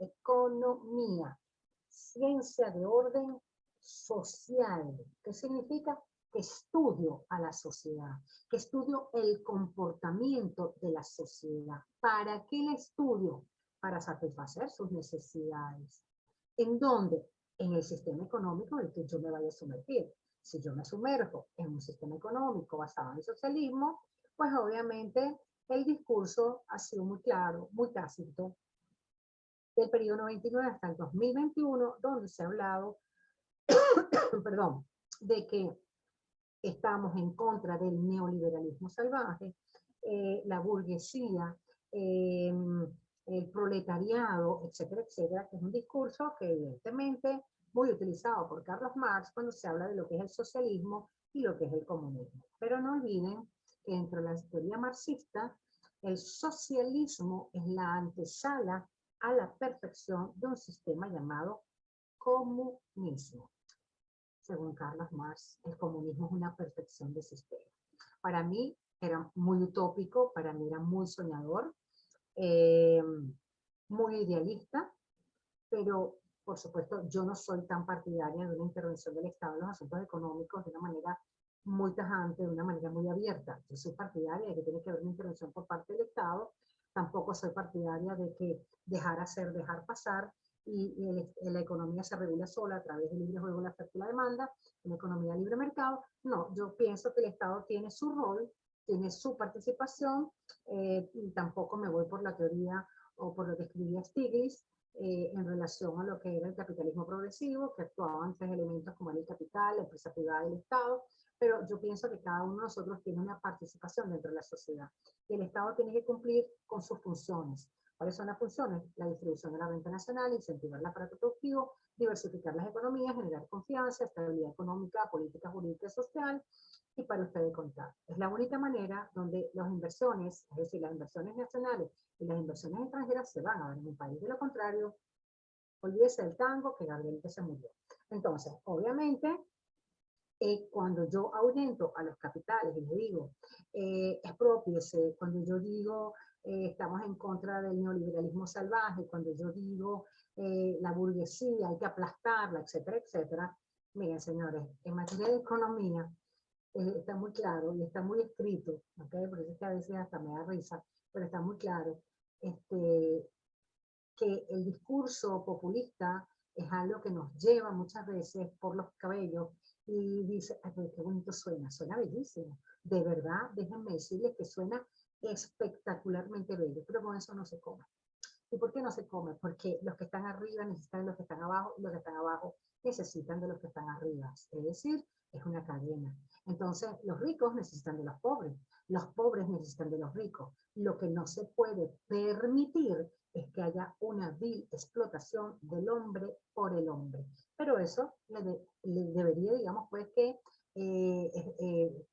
ciencia de orden social, ¿qué significa? Que estudio a la sociedad, que estudio el comportamiento de la sociedad. ¿Para qué el estudio? Para satisfacer sus necesidades. ¿En dónde? En el sistema económico en el que yo me vaya a sumergir. Si yo me sumerjo en un sistema económico basado en el socialismo, pues obviamente el discurso ha sido muy claro, muy tácito, del periodo 99 hasta el 2021, donde se ha hablado, perdón, de que estamos en contra del neoliberalismo salvaje, la burguesía, eh, el proletariado, etcétera, etcétera, que es un discurso que evidentemente muy utilizado por Carlos Marx cuando se habla de lo que es el socialismo y lo que es el comunismo. Pero no olviden que dentro de la teoría marxista, el socialismo es la antesala a la perfección de un sistema llamado comunismo. Según Carlos Marx, el comunismo es una perfección de sistema. Para mí era muy utópico, para mí era muy soñador, eh, muy idealista, pero por supuesto yo no soy tan partidaria de una intervención del Estado en los asuntos económicos de una manera muy tajante, de una manera muy abierta. Yo soy partidaria de que tiene que haber una intervención por parte del Estado, tampoco soy partidaria de que dejar hacer, dejar pasar, y la economía se regula sola a través del libre juego, la oferta y la demanda, una economía libre mercado. No, yo pienso que el Estado tiene su rol, tiene su participación, y tampoco me voy por la teoría o por lo que escribía Stiglitz, en relación a lo que era el capitalismo progresivo, que actuaban tres elementos como el capital, la empresa privada y el Estado, pero yo pienso que cada uno de nosotros tiene una participación dentro de la sociedad y el Estado tiene que cumplir con sus funciones. ¿Cuáles son las funciones? La distribución de la renta nacional, incentivar el aparato productivo, diversificar las economías, generar confianza, estabilidad económica, política jurídica y social, y para ustedes contar. Es la única manera donde las inversiones, es decir, las inversiones nacionales y las inversiones extranjeras se van a ver en un país. De lo contrario, olvídese del tango que Gabriel que se murió. Entonces, obviamente, cuando yo ahuyento a los capitales y le digo, expropiese, cuando yo digo, estamos en contra del neoliberalismo salvaje, cuando yo digo, la burguesía, hay que aplastarla, etcétera, etcétera, miren, señores, en materia de economía, está muy claro y está muy escrito, ¿okay? Por eso es que a veces hasta me da risa, pero está muy claro, que el discurso populista es algo que nos lleva muchas veces por los cabellos y dice, ay, pero qué bonito suena, suena bellísimo. De verdad, déjenme decirles que suena espectacularmente bello, pero con eso no se come. ¿Y por qué no se come? Porque los que están arriba necesitan de los que están abajo y los que están abajo necesitan de los que están arriba. Es decir, es una cadena. Entonces, los ricos necesitan de los pobres necesitan de los ricos. Lo que no se puede permitir es que haya una vil explotación del hombre por el hombre. Pero eso le debería, digamos, pues que eh, eh,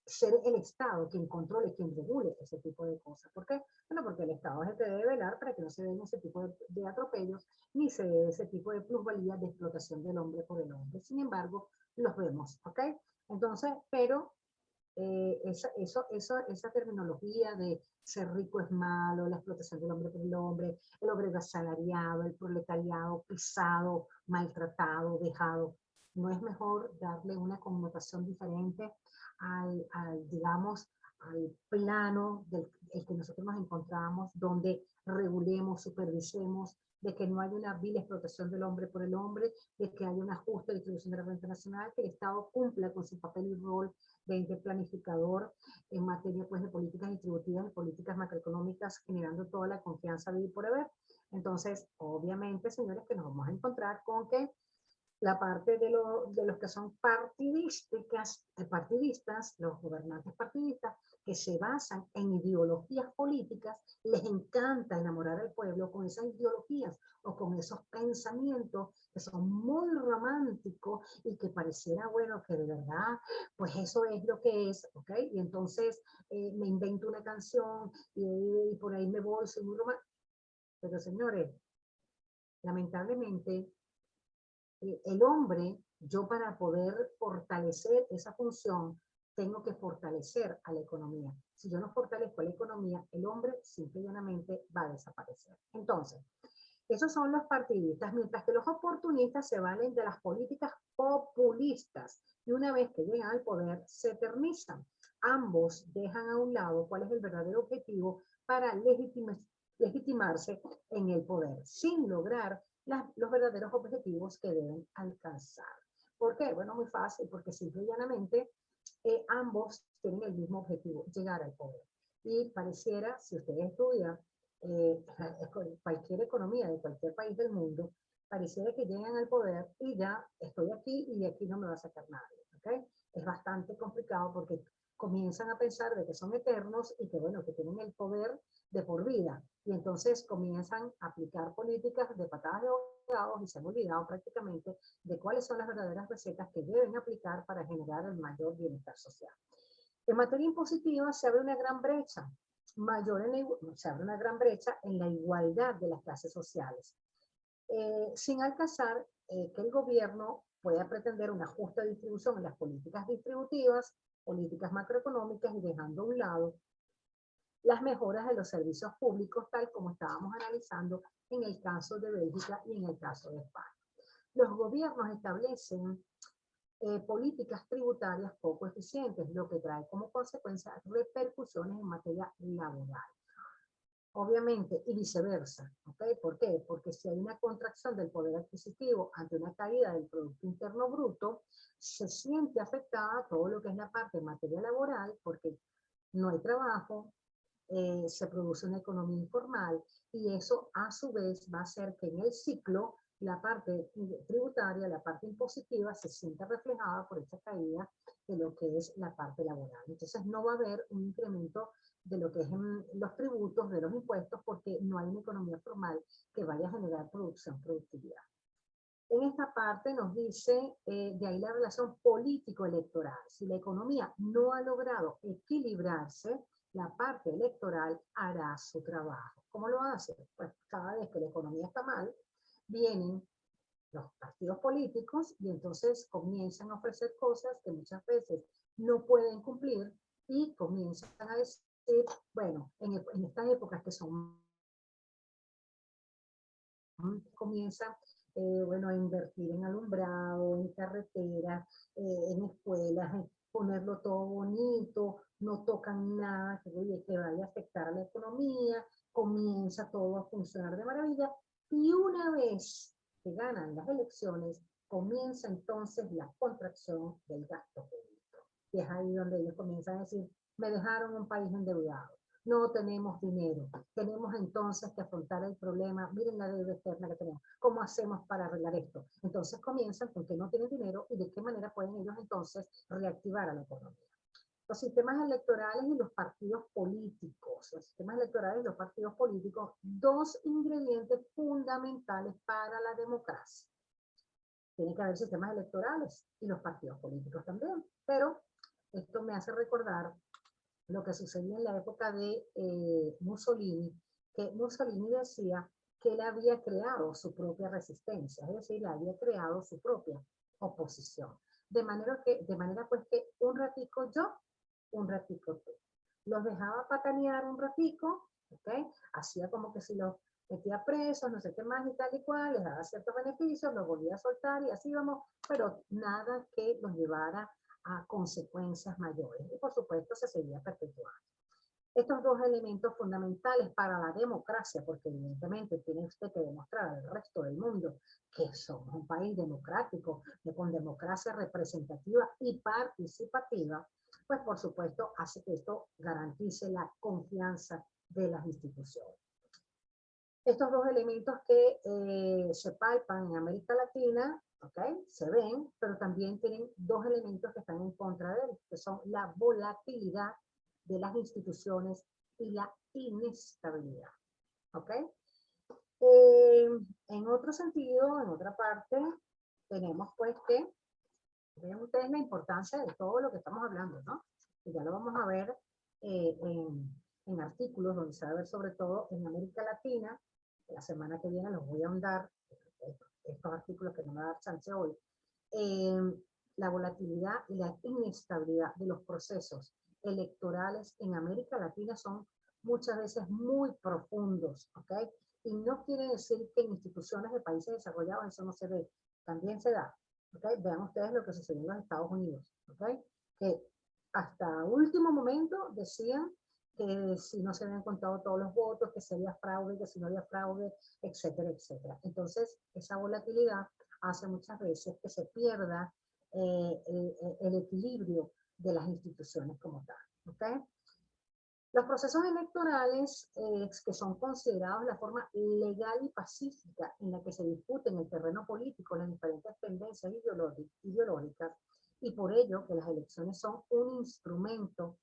ser el Estado quien controle, quien regule ese tipo de cosas. ¿Por qué? Bueno, porque el Estado es el que debe velar para que no se den ese tipo de atropellos, ni se dé ese tipo de plusvalía de explotación del hombre por el hombre. Sin embargo, los vemos, ¿ok? Entonces, pero esa terminología de ser rico es malo, la explotación del hombre por el hombre, el obrero asalariado, el proletariado pisado, maltratado, dejado, ¿no es mejor darle una connotación diferente digamos, al plano del el que nosotros nos encontramos, donde regulemos, supervisemos, de que no haya una vil explotación del hombre por el hombre, de que haya una justa distribución de la renta nacional, que el Estado cumpla con su papel y rol de ente planificador en materia pues, de políticas distributivas y políticas macroeconómicas, generando toda la confianza de ir por haber. Entonces, obviamente, señores, que nos vamos a encontrar con que la parte de los que son partidistas, los gobernantes partidistas, que se basan en ideologías políticas, les encanta enamorar al pueblo con esas ideologías o con esos pensamientos que son muy románticos y que pareciera, bueno, que de verdad, pues eso es lo que es, ¿ok? Y entonces me invento una canción y por ahí me voy, soy muy romántico. Pero señores, lamentablemente, el hombre, yo para poder fortalecer esa función, tengo que fortalecer a la economía. Si yo no fortalezco a la economía, el hombre simple y llanamente va a desaparecer. Entonces, esos son los partidistas, mientras que los oportunistas se valen de las políticas populistas y una vez que llegan al poder se eternizan. Ambos dejan a un lado cuál es el verdadero objetivo para legitimarse en el poder, sin lograr los verdaderos objetivos que deben alcanzar. ¿Por qué? Bueno, muy fácil, porque simple y llanamente ambos tienen el mismo objetivo, llegar al poder. Y pareciera, si ustedes estudian eh, cualquier economía de cualquier país del mundo, pareciera que llegan al poder y ya estoy aquí y de aquí no me va a sacar nadie. ¿Okay? Es bastante complicado porque comienzan a pensar de que son eternos y que, bueno, que tienen el poder de por vida. Y entonces comienzan a aplicar políticas de patadas de ahogados y se han olvidado prácticamente de cuáles son las verdaderas recetas que deben aplicar para generar el mayor bienestar social. En materia impositiva se abre una gran brecha, se abre una gran brecha en la igualdad de las clases sociales, sin alcanzar que el gobierno pueda pretender una justa distribución en las políticas distributivas, políticas macroeconómicas y dejando a un lado las mejoras de los servicios públicos, tal como estábamos analizando en el caso de Bélgica y en el caso de España. Los gobiernos establecen políticas tributarias poco eficientes, lo que trae como consecuencia repercusiones en materia laboral. Obviamente, y viceversa. ¿Okay? ¿Por qué? Porque si hay una contracción del poder adquisitivo ante una caída del Producto Interno Bruto, se siente afectada todo lo que es la parte en materia laboral, porque no hay trabajo, se produce una economía informal y eso a su vez va a hacer que en el ciclo la parte tributaria, la parte impositiva se sienta reflejada por esta caída de lo que es la parte laboral. Entonces no va a haber un incremento de lo que es los tributos, de los impuestos, porque no hay una economía formal que vaya a generar producción, productividad. En esta parte nos dice, de ahí la relación político-electoral. Si la economía no ha logrado equilibrarse, la parte electoral hará su trabajo. ¿Cómo lo hace? Pues cada vez que la economía está mal, vienen los partidos políticos y entonces comienzan a ofrecer cosas que muchas veces no pueden cumplir y comienzan a decir, bueno, en estas épocas que son, comienzan bueno, a invertir en alumbrado, en carreteras, en escuelas, en ponerlo todo bonito, no tocan nada que vaya a afectar a la economía, comienza todo a funcionar de maravilla y una vez que ganan las elecciones, comienza entonces la contracción del gasto público. Y es ahí donde ellos comienzan a decir, me dejaron un país endeudado, no tenemos dinero, tenemos entonces que afrontar el problema, miren la deuda externa que tenemos, ¿cómo hacemos para arreglar esto? Entonces comienzan con que no tienen dinero y de qué manera pueden ellos entonces reactivar a la economía. Los sistemas electorales y los partidos políticos, los sistemas electorales y los partidos políticos, dos ingredientes fundamentales para la democracia. Tiene que haber sistemas electorales y los partidos políticos también, pero esto me hace recordar lo que sucedía en la época de Mussolini, que Mussolini decía que él había creado su propia resistencia, es decir, había creado su propia oposición. De manera pues que un ratico yo, un ratico tú. Los dejaba patanear un ratico, ¿okay? Hacía como que si los metía presos, no sé qué más y tal y cual, les daba ciertos beneficios, los volvía a soltar y así íbamos, pero nada que los llevara a consecuencias mayores. Y por supuesto se seguía perpetuando. Estos dos elementos fundamentales para la democracia, porque evidentemente tiene usted que demostrar al resto del mundo que somos un país democrático, con democracia representativa y participativa, pues por supuesto hace que esto garantice la confianza de las instituciones. Estos dos elementos que se palpan en América Latina, ¿okay? Se ven, pero también tienen dos elementos que están en contra de él, que son la volatilidad de las instituciones y la inestabilidad. ¿Okay? En otro sentido, en otra parte, tenemos pues que, vean ustedes la importancia de todo lo que estamos hablando, ¿no? Y ya lo vamos a ver en artículos donde se va a ver sobre todo en América Latina. La semana que viene los voy a ahondar, estos artículos que no me va a dar chance hoy, la volatilidad y la inestabilidad de los procesos electorales en América Latina son muchas veces muy profundos, ¿ok? Y no quiere decir que en instituciones de países desarrollados eso no se ve, también se da, ¿ok? Vean ustedes lo que sucedió en los Estados Unidos, ¿ok? Que hasta último momento decían que si no se habían contado todos los votos, que si había fraude, que si no había fraude, etcétera, etcétera. Entonces, esa volatilidad hace muchas veces que se pierda el equilibrio de las instituciones como tal. ¿Okay? Los procesos electorales, que son considerados la forma legal y pacífica en la que se discute en el terreno político las diferentes tendencias ideológicas, y por ello que las elecciones son un instrumento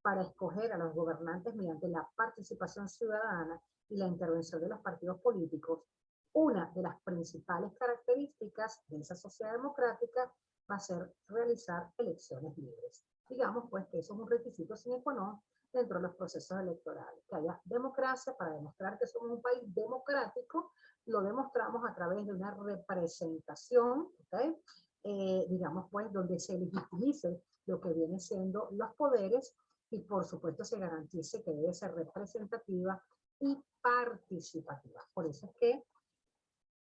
para escoger a los gobernantes mediante la participación ciudadana y la intervención de los partidos políticos, una de las principales características de esa sociedad democrática va a ser realizar elecciones libres. Digamos pues que eso es un requisito sine qua non dentro de los procesos electorales, que haya democracia. Para demostrar que somos un país democrático, lo demostramos a través de una representación, ¿okay? Digamos pues, donde se legitimice lo que viene siendo los poderes y por supuesto se garantice que debe ser representativa y participativa. Por eso es que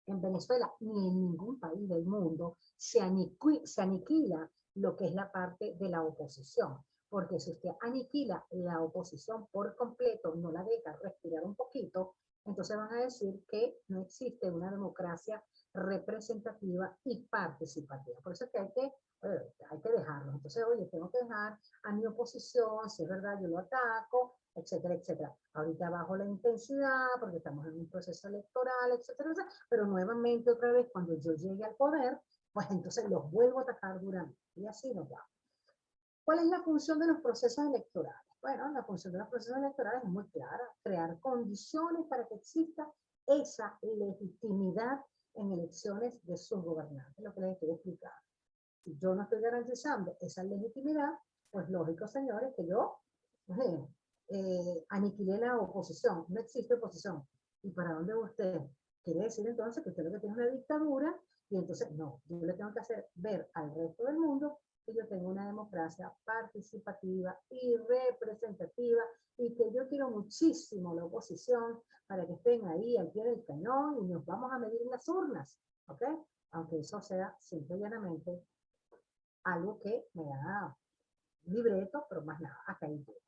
en Venezuela ni en ningún país del mundo se aniquila lo que es la parte de la oposición. Porque si usted aniquila la oposición por completo, no la deja respirar un poquito, entonces van a decir que no existe una democracia representativa y participativa. Por eso es que hay que dejarlo. Entonces, oye, tengo que dejar a mi oposición, si es verdad, yo lo ataco, etcétera, etcétera. Ahorita bajo la intensidad, porque estamos en un proceso electoral, etcétera, etcétera, pero nuevamente otra vez cuando yo llegue al poder, pues entonces los vuelvo a atacar duramente. Y así nos va. ¿Cuál es la función de los procesos electorales? Bueno, la función de los procesos electorales es muy clara: crear condiciones para que exista esa legitimidad en elecciones de sus gobernantes, lo que les estoy explicando. Si yo no estoy garantizando esa legitimidad, pues lógico, señores, que yo aniquilé la oposición. No existe oposición. ¿Y para dónde va usted? Quiere decir entonces que usted lo que tiene es una dictadura, y entonces no, yo le tengo que hacer ver al resto del mundo que yo tengo una democracia participativa y representativa, y que yo quiero muchísimo la oposición para que estén ahí al pie del cañón y nos vamos a medir en las urnas, ¿ok? Aunque eso sea simple y llanamente algo que me da libreto, pero más nada, hasta ahí llega.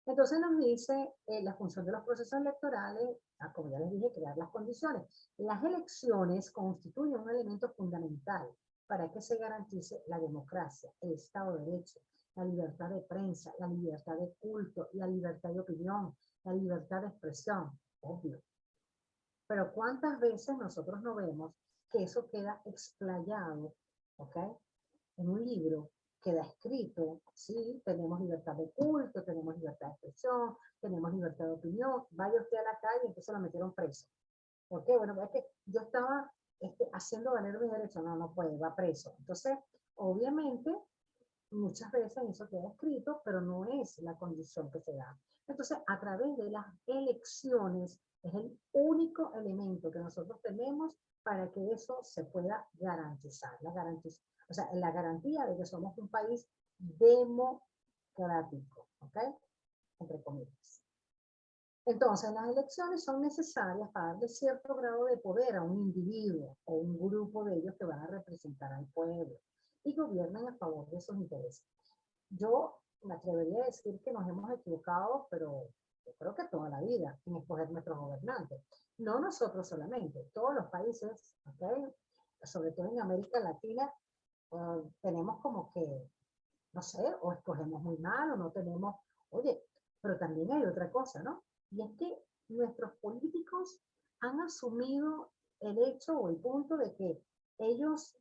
Entonces nos dice la función de los procesos electorales, como ya les dije, crear las condiciones. Las elecciones constituyen un elemento fundamental para que se garantice la democracia, el Estado de Derecho, la libertad de prensa, la libertad de culto, la libertad de opinión, la libertad de expresión, obvio. Pero ¿cuántas veces nosotros no vemos que eso queda explayado, ¿ok? En un libro queda escrito: sí, tenemos libertad de culto, tenemos libertad de expresión, tenemos libertad de opinión, vaya usted a la calle y entonces lo metieron preso. ¿Por qué? Bueno, es que yo estaba haciendo valer mis derechos. No, no puede, va preso. Entonces, obviamente, muchas veces eso queda escrito, pero no es la condición que se da. Entonces, a través de las elecciones es el único elemento que nosotros tenemos para que eso se pueda garantizar. O sea, la garantía de que somos un país democrático, ¿ok? Entre comillas. Entonces, las elecciones son necesarias para darle cierto grado de poder a un individuo o un grupo de ellos que van a representar al pueblo y gobiernan a favor de sus intereses. Yo me atrevería a decir que nos hemos equivocado, pero yo creo que toda la vida, en escoger nuestros gobernantes. No nosotros solamente, todos los países, ¿okay? Sobre todo en América Latina, tenemos como que, no sé, o escogemos muy mal o no tenemos, oye, pero también hay otra cosa, ¿no? Y es que nuestros políticos han asumido el hecho o el punto de que ellos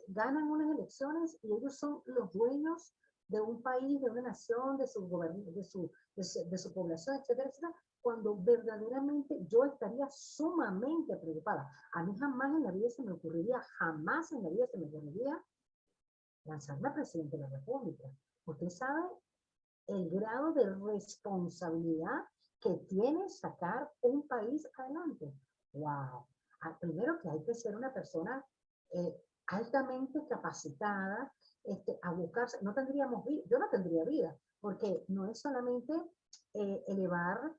ganan unas elecciones y ellos son los dueños de un país, de una nación, de su población, etcétera, etcétera, cuando verdaderamente yo estaría sumamente preocupada. A mí jamás en la vida se me ocurriría, jamás en la vida se me ocurriría lanzarme a presidente de la República. Usted sabe el grado de responsabilidad que tiene sacar un país adelante. ¡Wow! Primero que hay que ser una persona altamente capacitada a buscarse. No tendríamos vida, yo no tendría vida, porque no es solamente elevar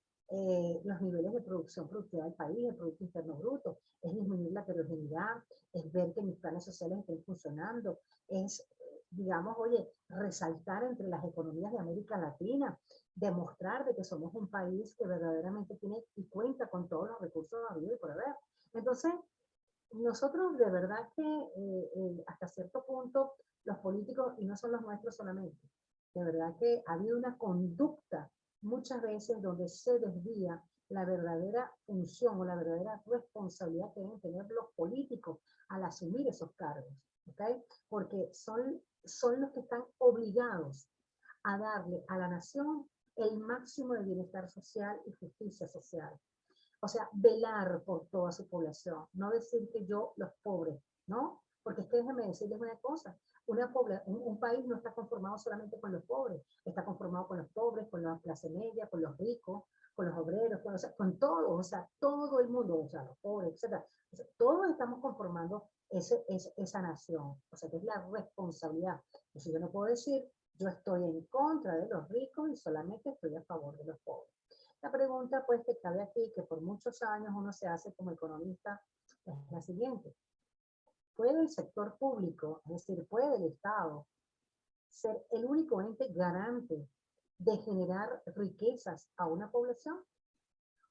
los niveles de producción productiva del país, el Producto Interno Bruto, es disminuir la heterogeneidad, es ver que mis planes sociales estén funcionando, es, digamos, oye, resaltar entre las economías de América Latina, demostrar de que somos un país que verdaderamente tiene y cuenta con todos los recursos habidos y por haber. Entonces, nosotros de verdad que hasta cierto punto los políticos, y no son los nuestros solamente, de verdad que ha habido una conducta muchas veces donde se desvía la verdadera función o la verdadera responsabilidad que deben tener los políticos al asumir esos cargos, ¿ok? Porque son los que están obligados a darle a la nación el máximo de bienestar social y justicia social. O sea, velar por toda su población, no decir que yo, los pobres, ¿no? Porque es que déjenme decirles una cosa, un país no está conformado solamente con los pobres, está conformado con los pobres, con la clase media, con los ricos, con los obreros, o sea, con todo, o sea, todo el mundo, o sea, los pobres, etc. O sea, todos estamos conformando esa nación, o sea, que es la responsabilidad. Entonces yo no puedo decir, yo estoy en contra de los ricos y solamente estoy a favor de los pobres. La pregunta pues que cabe aquí, que por muchos años uno se hace como economista, es la siguiente. ¿Puede el sector público, es decir, puede el Estado, ser el único ente garante de generar riquezas a una población?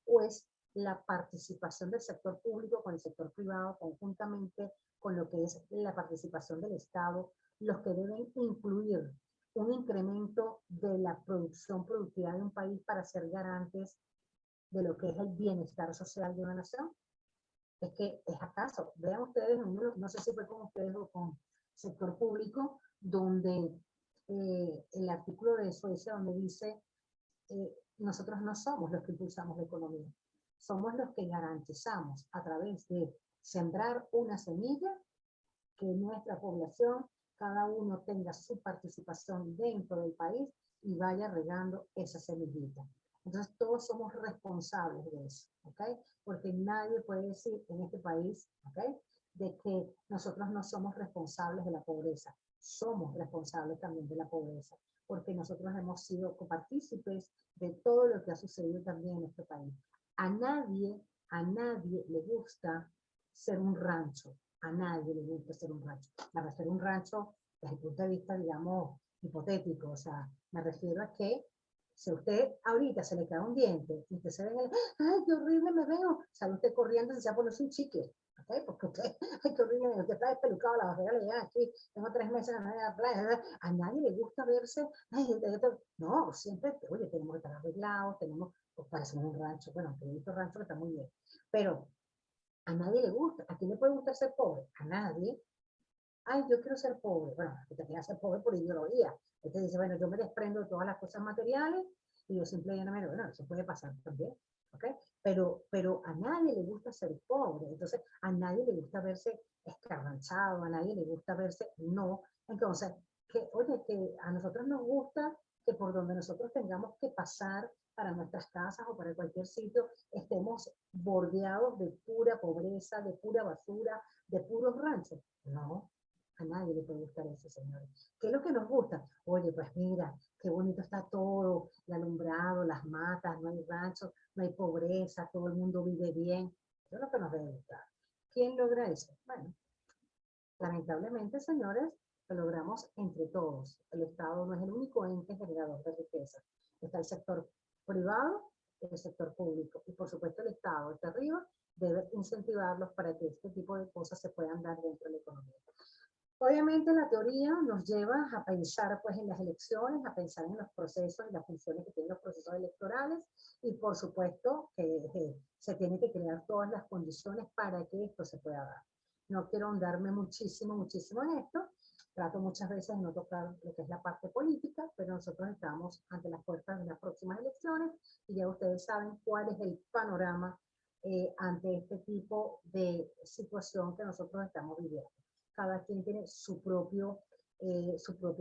¿O es la participación del sector público con el sector privado conjuntamente con lo que es la participación del Estado los que deben incluir un incremento de la producción productiva de un país para ser garantes de lo que es el bienestar social de una nación? Es que es acaso, vean ustedes, no sé si fue con ustedes o con sector público, donde el artículo de Suecia donde dice, nosotros no somos los que impulsamos la economía, somos los que garantizamos a través de sembrar una semilla que nuestra población, cada uno tenga su participación dentro del país y vaya regando esa semillita. Entonces todos somos responsables de eso, ¿ok? Porque nadie puede decir en este país, ¿ok? De que nosotros no somos responsables de la pobreza. Somos responsables también de la pobreza, porque nosotros hemos sido copartícipes de todo lo que ha sucedido también en este país. A nadie le gusta ser un rancho. A nadie le gusta ser un rancho. Me refiero a un rancho desde el punto de vista, digamos, hipotético. O sea, me refiero a que si a usted ahorita se le cae un diente y usted se ve en el, ¡ay, qué horrible me veo! Sale usted corriendo y se va a ponerse un chicle. ¿Okay? Porque usted, ¡ay, qué horrible! Usted está despelucado, la barriga le llega aquí, tengo 3 meses en la playa. A nadie le gusta verse, ¡ay! No, siempre, oye, tenemos que estar arreglados, tenemos, pues parecemos un rancho. Bueno, aunque he visto rancho que está muy bien. Pero a nadie le gusta. ¿A quién le puede gustar ser pobre? A nadie. Ay, yo quiero ser pobre. Bueno, te quieres ser pobre por ideología. Usted dice, bueno, yo me desprendo de todas las cosas materiales y yo simplemente, bueno, eso puede pasar también. ¿Ok? Pero a nadie le gusta ser pobre. Entonces, a nadie le gusta verse escarranchado, a nadie le gusta verse no. Entonces, oye, que a nosotros nos gusta que por donde nosotros tengamos que pasar para nuestras casas o para cualquier sitio, estemos bordeados de pura pobreza, de pura basura, de puros ranchos. No, a nadie le puede gustar eso, señores. ¿Qué es lo que nos gusta? Oye, pues mira, qué bonito está todo, el alumbrado, las matas, no hay ranchos, no hay pobreza, todo el mundo vive bien. Eso es lo que nos debe gustar. ¿Quién logra eso? Bueno, lamentablemente, señores, lo logramos entre todos. El Estado no es el único ente generador de riqueza. Está el sector privado y el sector público. Y por supuesto el Estado, está arriba, debe incentivarlos para que este tipo de cosas se puedan dar dentro de la economía. Obviamente la teoría nos lleva a pensar pues en las elecciones, a pensar en los procesos y las funciones que tienen los procesos electorales y por supuesto que se tienen que crear todas las condiciones para que esto se pueda dar. No quiero ahondarme muchísimo en esto, trato muchas veces de no tocar lo que es la parte política, pero nosotros estamos ante las puertas de las próximas elecciones y ya ustedes saben cuál es el panorama ante este tipo de situación que nosotros estamos viviendo. Cada quien tiene su propia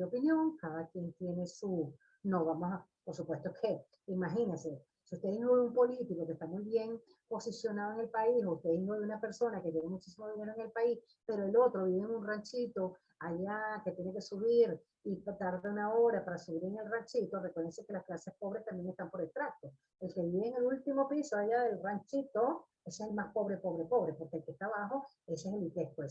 opinión, cada quien tiene su, no vamos a, por supuesto que, imagínense, si usted es un político que está muy bien posicionado en el país, o usted es de una persona que tiene muchísimo dinero en el país, pero el otro vive en un ranchito allá que tiene que subir y tarda 1 hora para subir en el ranchito, recuérdense que las clases pobres también están por extracto. El que vive en el último piso allá del ranchito, ese es el más pobre, porque el que está abajo, ese es el ITESCO,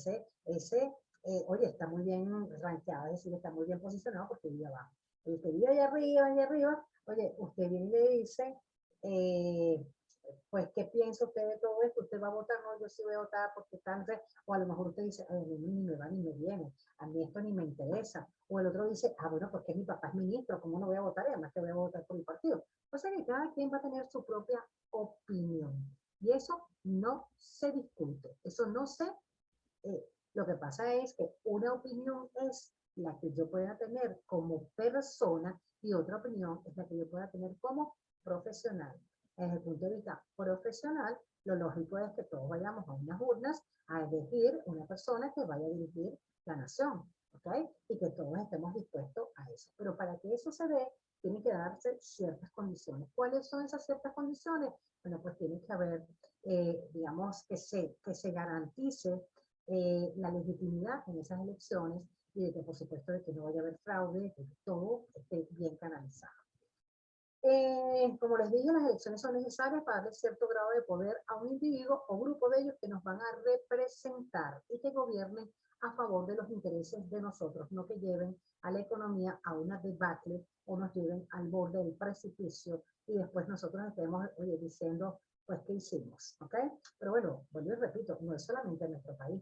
oye, está muy bien rankeado, es decir, está muy bien posicionado porque vive abajo. El que vive allá arriba, oye, usted viene y le dice, pues, ¿qué piensa usted de todo esto? ¿Usted va a votar? No, yo sí voy a votar porque tal vez, o a lo mejor usted dice, a mí ni me va ni me viene, a mí esto ni me interesa. O el otro dice, ah, bueno, porque mi papá es ministro, ¿cómo no voy a votar? Y además que voy a votar por el partido. O sea que cada quien va a tener su propia opinión. Y eso no se discute, eso no se... lo que pasa es que una opinión es la que yo pueda tener como persona y otra opinión es la que yo pueda tener como profesional. Desde el punto de vista profesional, lo lógico es que todos vayamos a unas urnas a elegir una persona que vaya a dirigir la nación, ¿ok? Y que todos estemos dispuestos a eso. Pero para que eso se dé, tienen que darse ciertas condiciones. ¿Cuáles son esas ciertas condiciones? Bueno, pues tiene que haber, digamos, que se garantice la legitimidad en esas elecciones y de que, por supuesto, de que no vaya a haber fraude, de que todo esté bien canalizado. Como les dije, las elecciones son necesarias para darle cierto grado de poder a un individuo o grupo de ellos que nos van a representar y que gobiernen a favor de los intereses de nosotros, no que lleven a la economía a una debacle o nos lleven al borde del precipicio y después nosotros estemos diciendo, pues, ¿qué hicimos? ¿Ok? Pero bueno, vuelvo y repito, no es solamente en nuestro país.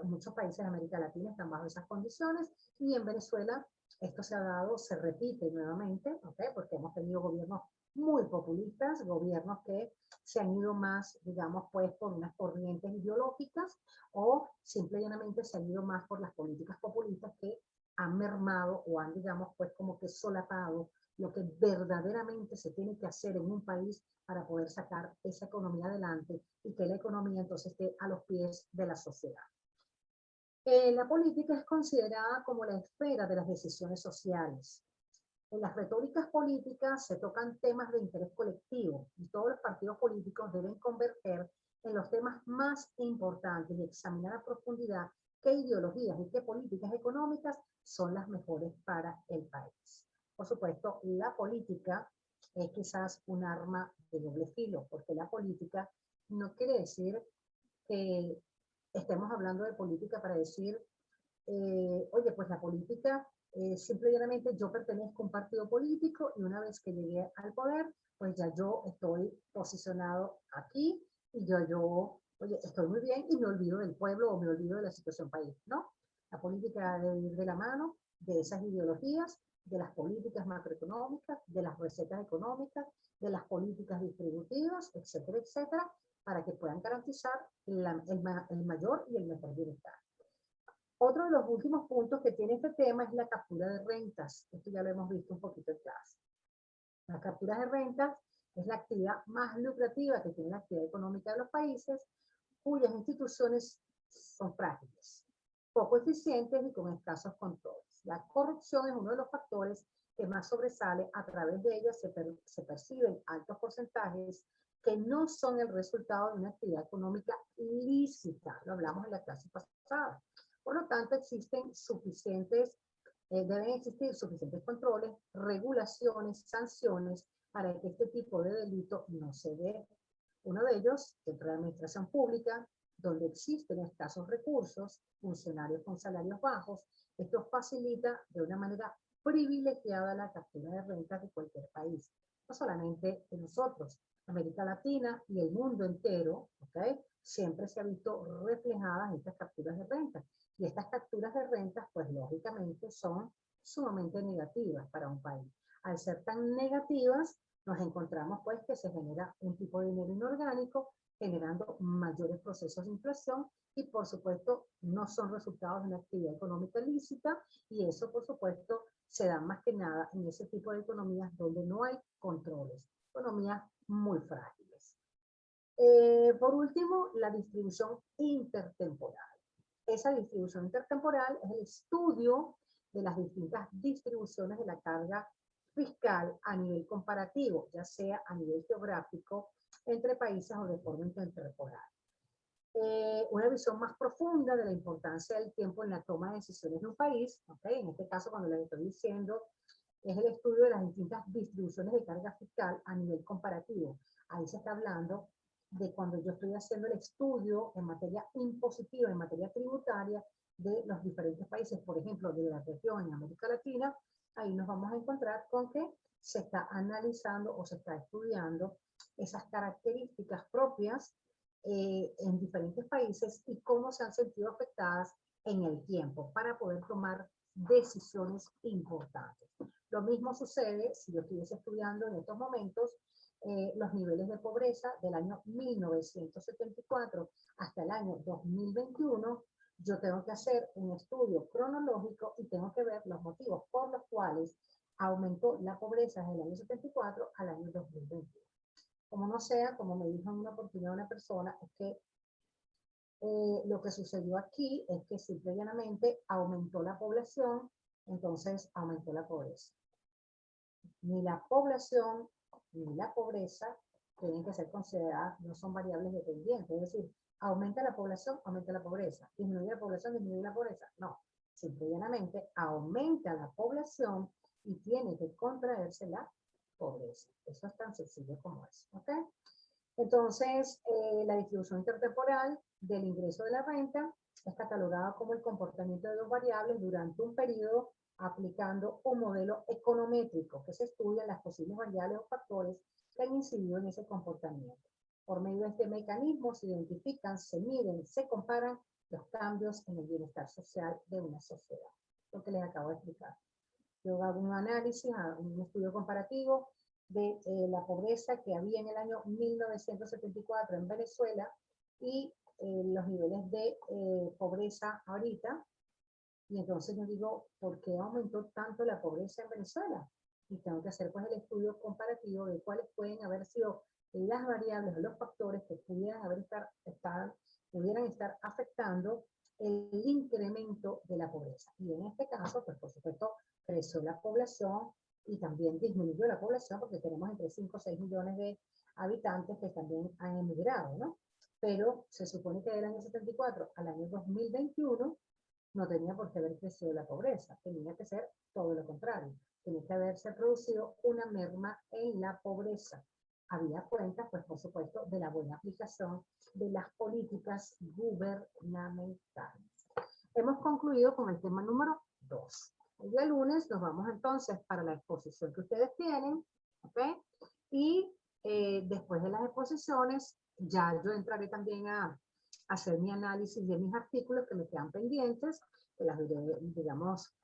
Muchos países de América Latina están bajo esas condiciones y en Venezuela esto se ha dado, se repite nuevamente, ¿okay? Porque hemos tenido gobiernos muy populistas, gobiernos que se han ido más, digamos, pues por unas corrientes ideológicas o simple y llanamente se han ido más por las políticas populistas que han mermado o han, digamos, pues como que solapado lo que verdaderamente se tiene que hacer en un país para poder sacar esa economía adelante y que la economía entonces esté a los pies de la sociedad. La política es considerada como la esfera de las decisiones sociales. En las retóricas políticas se tocan temas de interés colectivo y todos los partidos políticos deben converger en los temas más importantes y examinar a profundidad qué ideologías y qué políticas económicas son las mejores para el país. Por supuesto, la política es quizás un arma de doble filo, porque la política no quiere decir que estemos hablando de política para decir, oye, pues la política, simplemente yo pertenezco a un partido político y una vez que llegué al poder, pues ya yo estoy posicionado aquí y oye, estoy muy bien y me olvido del pueblo o me olvido de la situación país, ¿no? La política debe ir de la mano de esas ideologías, de las políticas macroeconómicas, de las recetas económicas, de las políticas distributivas, etcétera, etcétera, para que puedan garantizar el mayor y el mejor bienestar. Otro de los últimos puntos que tiene este tema es la captura de rentas. Esto ya lo hemos visto un poquito en clase. La captura de rentas es la actividad más lucrativa que tiene la actividad económica de los países, cuyas instituciones son frágiles, poco eficientes y con escasos controles. La corrupción es uno de los factores que más sobresale. A través de ella se perciben altos porcentajes que no son el resultado de una actividad económica lícita. Lo hablamos en la clase pasada. Por lo tanto, deben existir suficientes controles, regulaciones, sanciones para que este tipo de delito no se dé. Uno de ellos, dentro de la administración pública, donde existen escasos recursos, funcionarios con salarios bajos, esto facilita de una manera privilegiada la captura de rentas de cualquier país. No solamente de nosotros, América Latina y el mundo entero, ¿okay? Siempre se ha visto reflejadas estas capturas de rentas. Y estas capturas de rentas, pues lógicamente son sumamente negativas para un país. Al ser tan negativas, nos encontramos pues que se genera un tipo de dinero inorgánico, generando mayores procesos de inflación y por supuesto no son resultados de una actividad económica lícita y eso por supuesto se da más que nada en ese tipo de economías donde no hay controles, economías muy frágiles. Por último, la distribución intertemporal. Esa distribución intertemporal es el estudio de las distintas distribuciones de la carga fiscal a nivel comparativo, ya sea a nivel geográfico, entre países o de forma intertemporal. Una visión más profunda de la importancia del tiempo en la toma de decisiones de un país, ¿okay? En este caso, cuando les estoy diciendo, es el estudio de las distintas distribuciones de carga fiscal a nivel comparativo. Ahí se está hablando de cuando yo estoy haciendo el estudio en materia impositiva, en materia tributaria, de los diferentes países, por ejemplo, de la región en América Latina, ahí nos vamos a encontrar con que se está analizando o se está estudiando esas características propias en diferentes países y cómo se han sentido afectadas en el tiempo para poder tomar decisiones importantes. Lo mismo sucede si yo estuviese estudiando en estos momentos los niveles de pobreza del año 1974 hasta el año 2021. Yo tengo que hacer un estudio cronológico y tengo que ver los motivos por los cuales aumentó la pobreza desde el año 74 al año 2021. Como no sea, como me dijo en una oportunidad una persona, es que lo que sucedió aquí es que simple y llanamente aumentó la población, entonces aumentó la pobreza. Ni la población ni la pobreza tienen que ser consideradas, no son variables dependientes, es decir, aumenta la población, aumenta la pobreza, disminuye la población, disminuye la pobreza, no, simple y llanamente aumenta la población y tiene que contraerse la pobreza. Eso es tan sencillo como eso, ¿ok? Entonces, la distribución intertemporal del ingreso de la renta es catalogada como el comportamiento de dos variables durante un periodo aplicando un modelo econométrico que se estudia las posibles variables o factores que han incidido en ese comportamiento. Por medio de este mecanismo se identifican, se miden, se comparan los cambios en el bienestar social de una sociedad. Lo que les acabo de explicar. Yo hago un análisis, un estudio comparativo de la pobreza que había en el año 1974 en Venezuela y los niveles de pobreza ahorita. Y entonces yo digo, ¿por qué aumentó tanto la pobreza en Venezuela? Y tengo que hacer pues el estudio comparativo de cuáles pueden haber sido las variables o los factores que pudieran estar afectando el incremento de la pobreza. Y en este caso, pues por supuesto, creció la población y también disminuyó la población porque tenemos entre 5 o 6 millones de habitantes que también han emigrado, ¿no? Pero se supone que del año 74 al año 2021 no tenía por qué haber crecido la pobreza, tenía que ser todo lo contrario, tenía que haberse producido una merma en la pobreza. Había cuenta, pues por supuesto, de la buena aplicación de las políticas gubernamentales. Hemos concluido con el tema número 2. El día lunes nos vamos entonces para la exposición que ustedes tienen, ¿ok? Y después de las exposiciones, ya yo entraré también a hacer mi análisis de mis artículos que me quedan pendientes, que las diré, digamos,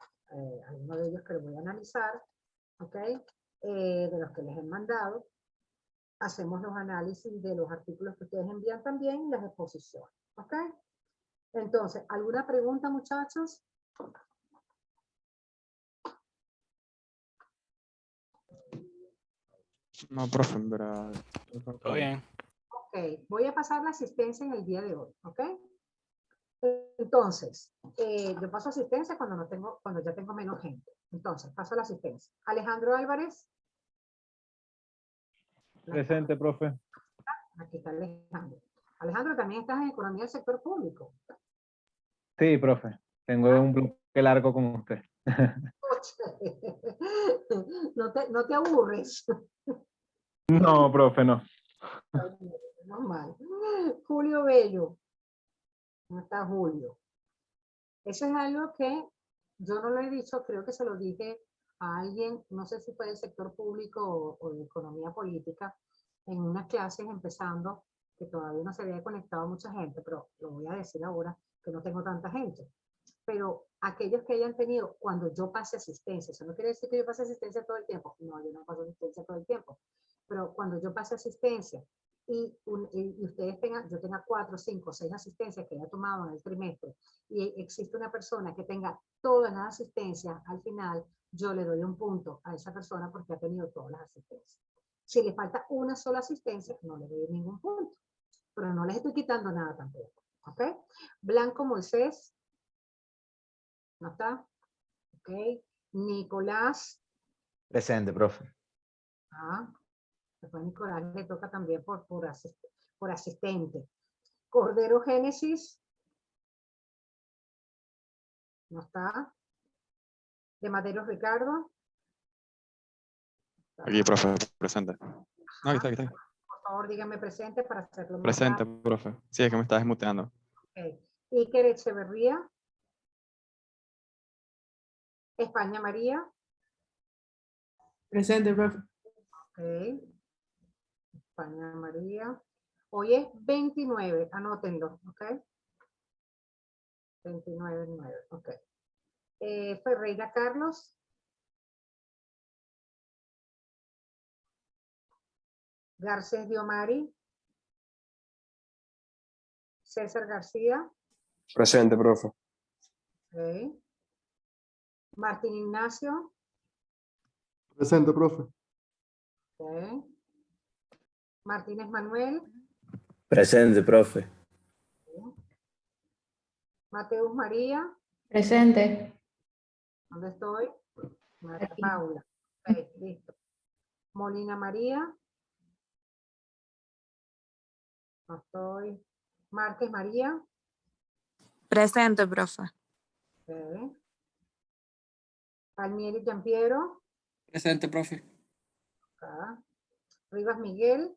algunos de ellos que los voy a analizar, ¿ok? De los que les he mandado. Hacemos los análisis de los artículos que ustedes envían también y las exposiciones, ¿ok? Entonces, ¿alguna pregunta, muchachos? No, profe, en verdad. Todo bien. Ok, voy a pasar la asistencia en el día de hoy, ¿ok? Entonces, yo paso asistencia cuando ya tengo menos gente. Entonces, paso la asistencia. Alejandro Álvarez. Presente, profe. Aquí está Alejandro. Alejandro, también estás en Economía del Sector Público. Sí, profe. Tengo un bloque largo con usted. No te aburres. No, profe, no. Normal. Julio Bello. ¿Cómo está Julio? Eso es algo que yo no lo he dicho, creo que se lo dije a alguien, no sé si fue del sector público o de economía política, en unas clases empezando, que todavía no se había conectado mucha gente, pero lo voy a decir ahora, que no tengo tanta gente. Pero aquellos que hayan tenido, cuando yo pase asistencia, eso no quiere decir que yo pase asistencia todo el tiempo, no, yo no paso asistencia todo el tiempo, pero cuando yo pase asistencia y ustedes tengan, yo tenga 4, 5, 6 asistencias que haya tomado en el trimestre y existe una persona que tenga todas las asistencias, al final yo le doy un punto a esa persona porque ha tenido todas las asistencias. Si le falta una sola asistencia, no le doy ningún punto, pero no les estoy quitando nada tampoco, ¿ok? Blanco Moisés, ¿no está? Ok. Nicolás. Presente, profe. Después Nicolás le toca también por asistente. Cordero Génesis. ¿No está? De Maderos Ricardo. Aquí, profe, presente. No, aquí está. Por favor, dígame presente para hacerlo más Presente, rápido. profe. Sí, es que me estás desmuteando. Okay. Iker Echeverría. España María. Presente, profe. Ok. España María. Hoy es 29, anótenlo, ¿ok? 29, ok. Ferreira Carlos. Garcés Diomari. César García. Presente, profe. Ok. Martín Ignacio. Presente, profe. Ok. Martínez Manuel. Presente, profe. Mateus María. Presente. ¿Dónde estoy? María Aquí. Paula. Ok, listo. Molina María. No estoy. Márquez María. Presente, profe. Ok. Palmieri Giampiero. Presente, profe. Acá. Rivas Miguel.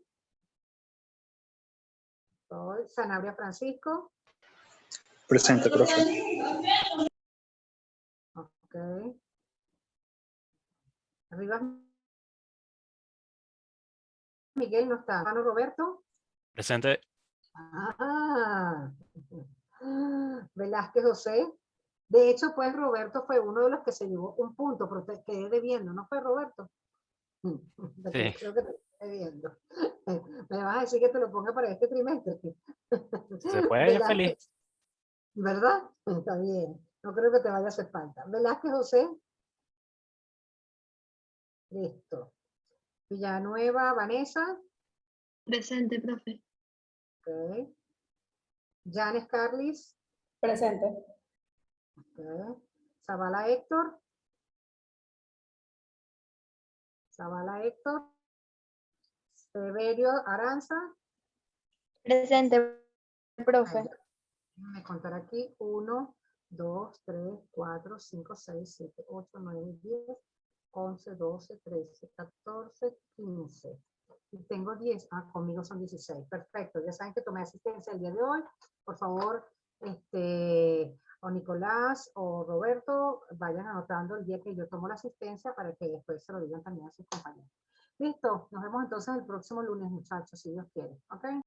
Estoy. Sanabria Francisco. Presente, profe. Ok. Rivas Miguel no está. Mano Roberto. Presente. Ah. Velázquez José. De hecho, pues Roberto fue uno de los que se llevó un punto, pero te quedé debiendo, ¿no fue Roberto? Sí. Creo que te quedé debiendo. Me vas a decir que te lo ponga para este trimestre. Si se puede, yo feliz. Velázquez, ¿verdad? Está bien. No creo que te vaya a hacer falta. Velázquez José. Listo. Villanueva Vanessa. Presente, profe. Ok. Janes Carlis. Presente. Ok. Zavala Héctor. Zavala Héctor. Severio Aranza. Presente, profe. Déjame contar aquí. 1, 2, 3, 4, 5, 6, 7, 8, 9, 10, 11, 12, 13, 14, 15. Y tengo 10. Ah, conmigo son 16. Perfecto. Ya saben que tomé asistencia el día de hoy. Por favor, o Nicolás o Roberto, vayan anotando el día que yo tomo la asistencia para que después se lo digan también a sus compañeros. Listo. Nos vemos entonces el próximo lunes, muchachos, si Dios quiere. ¿Ok?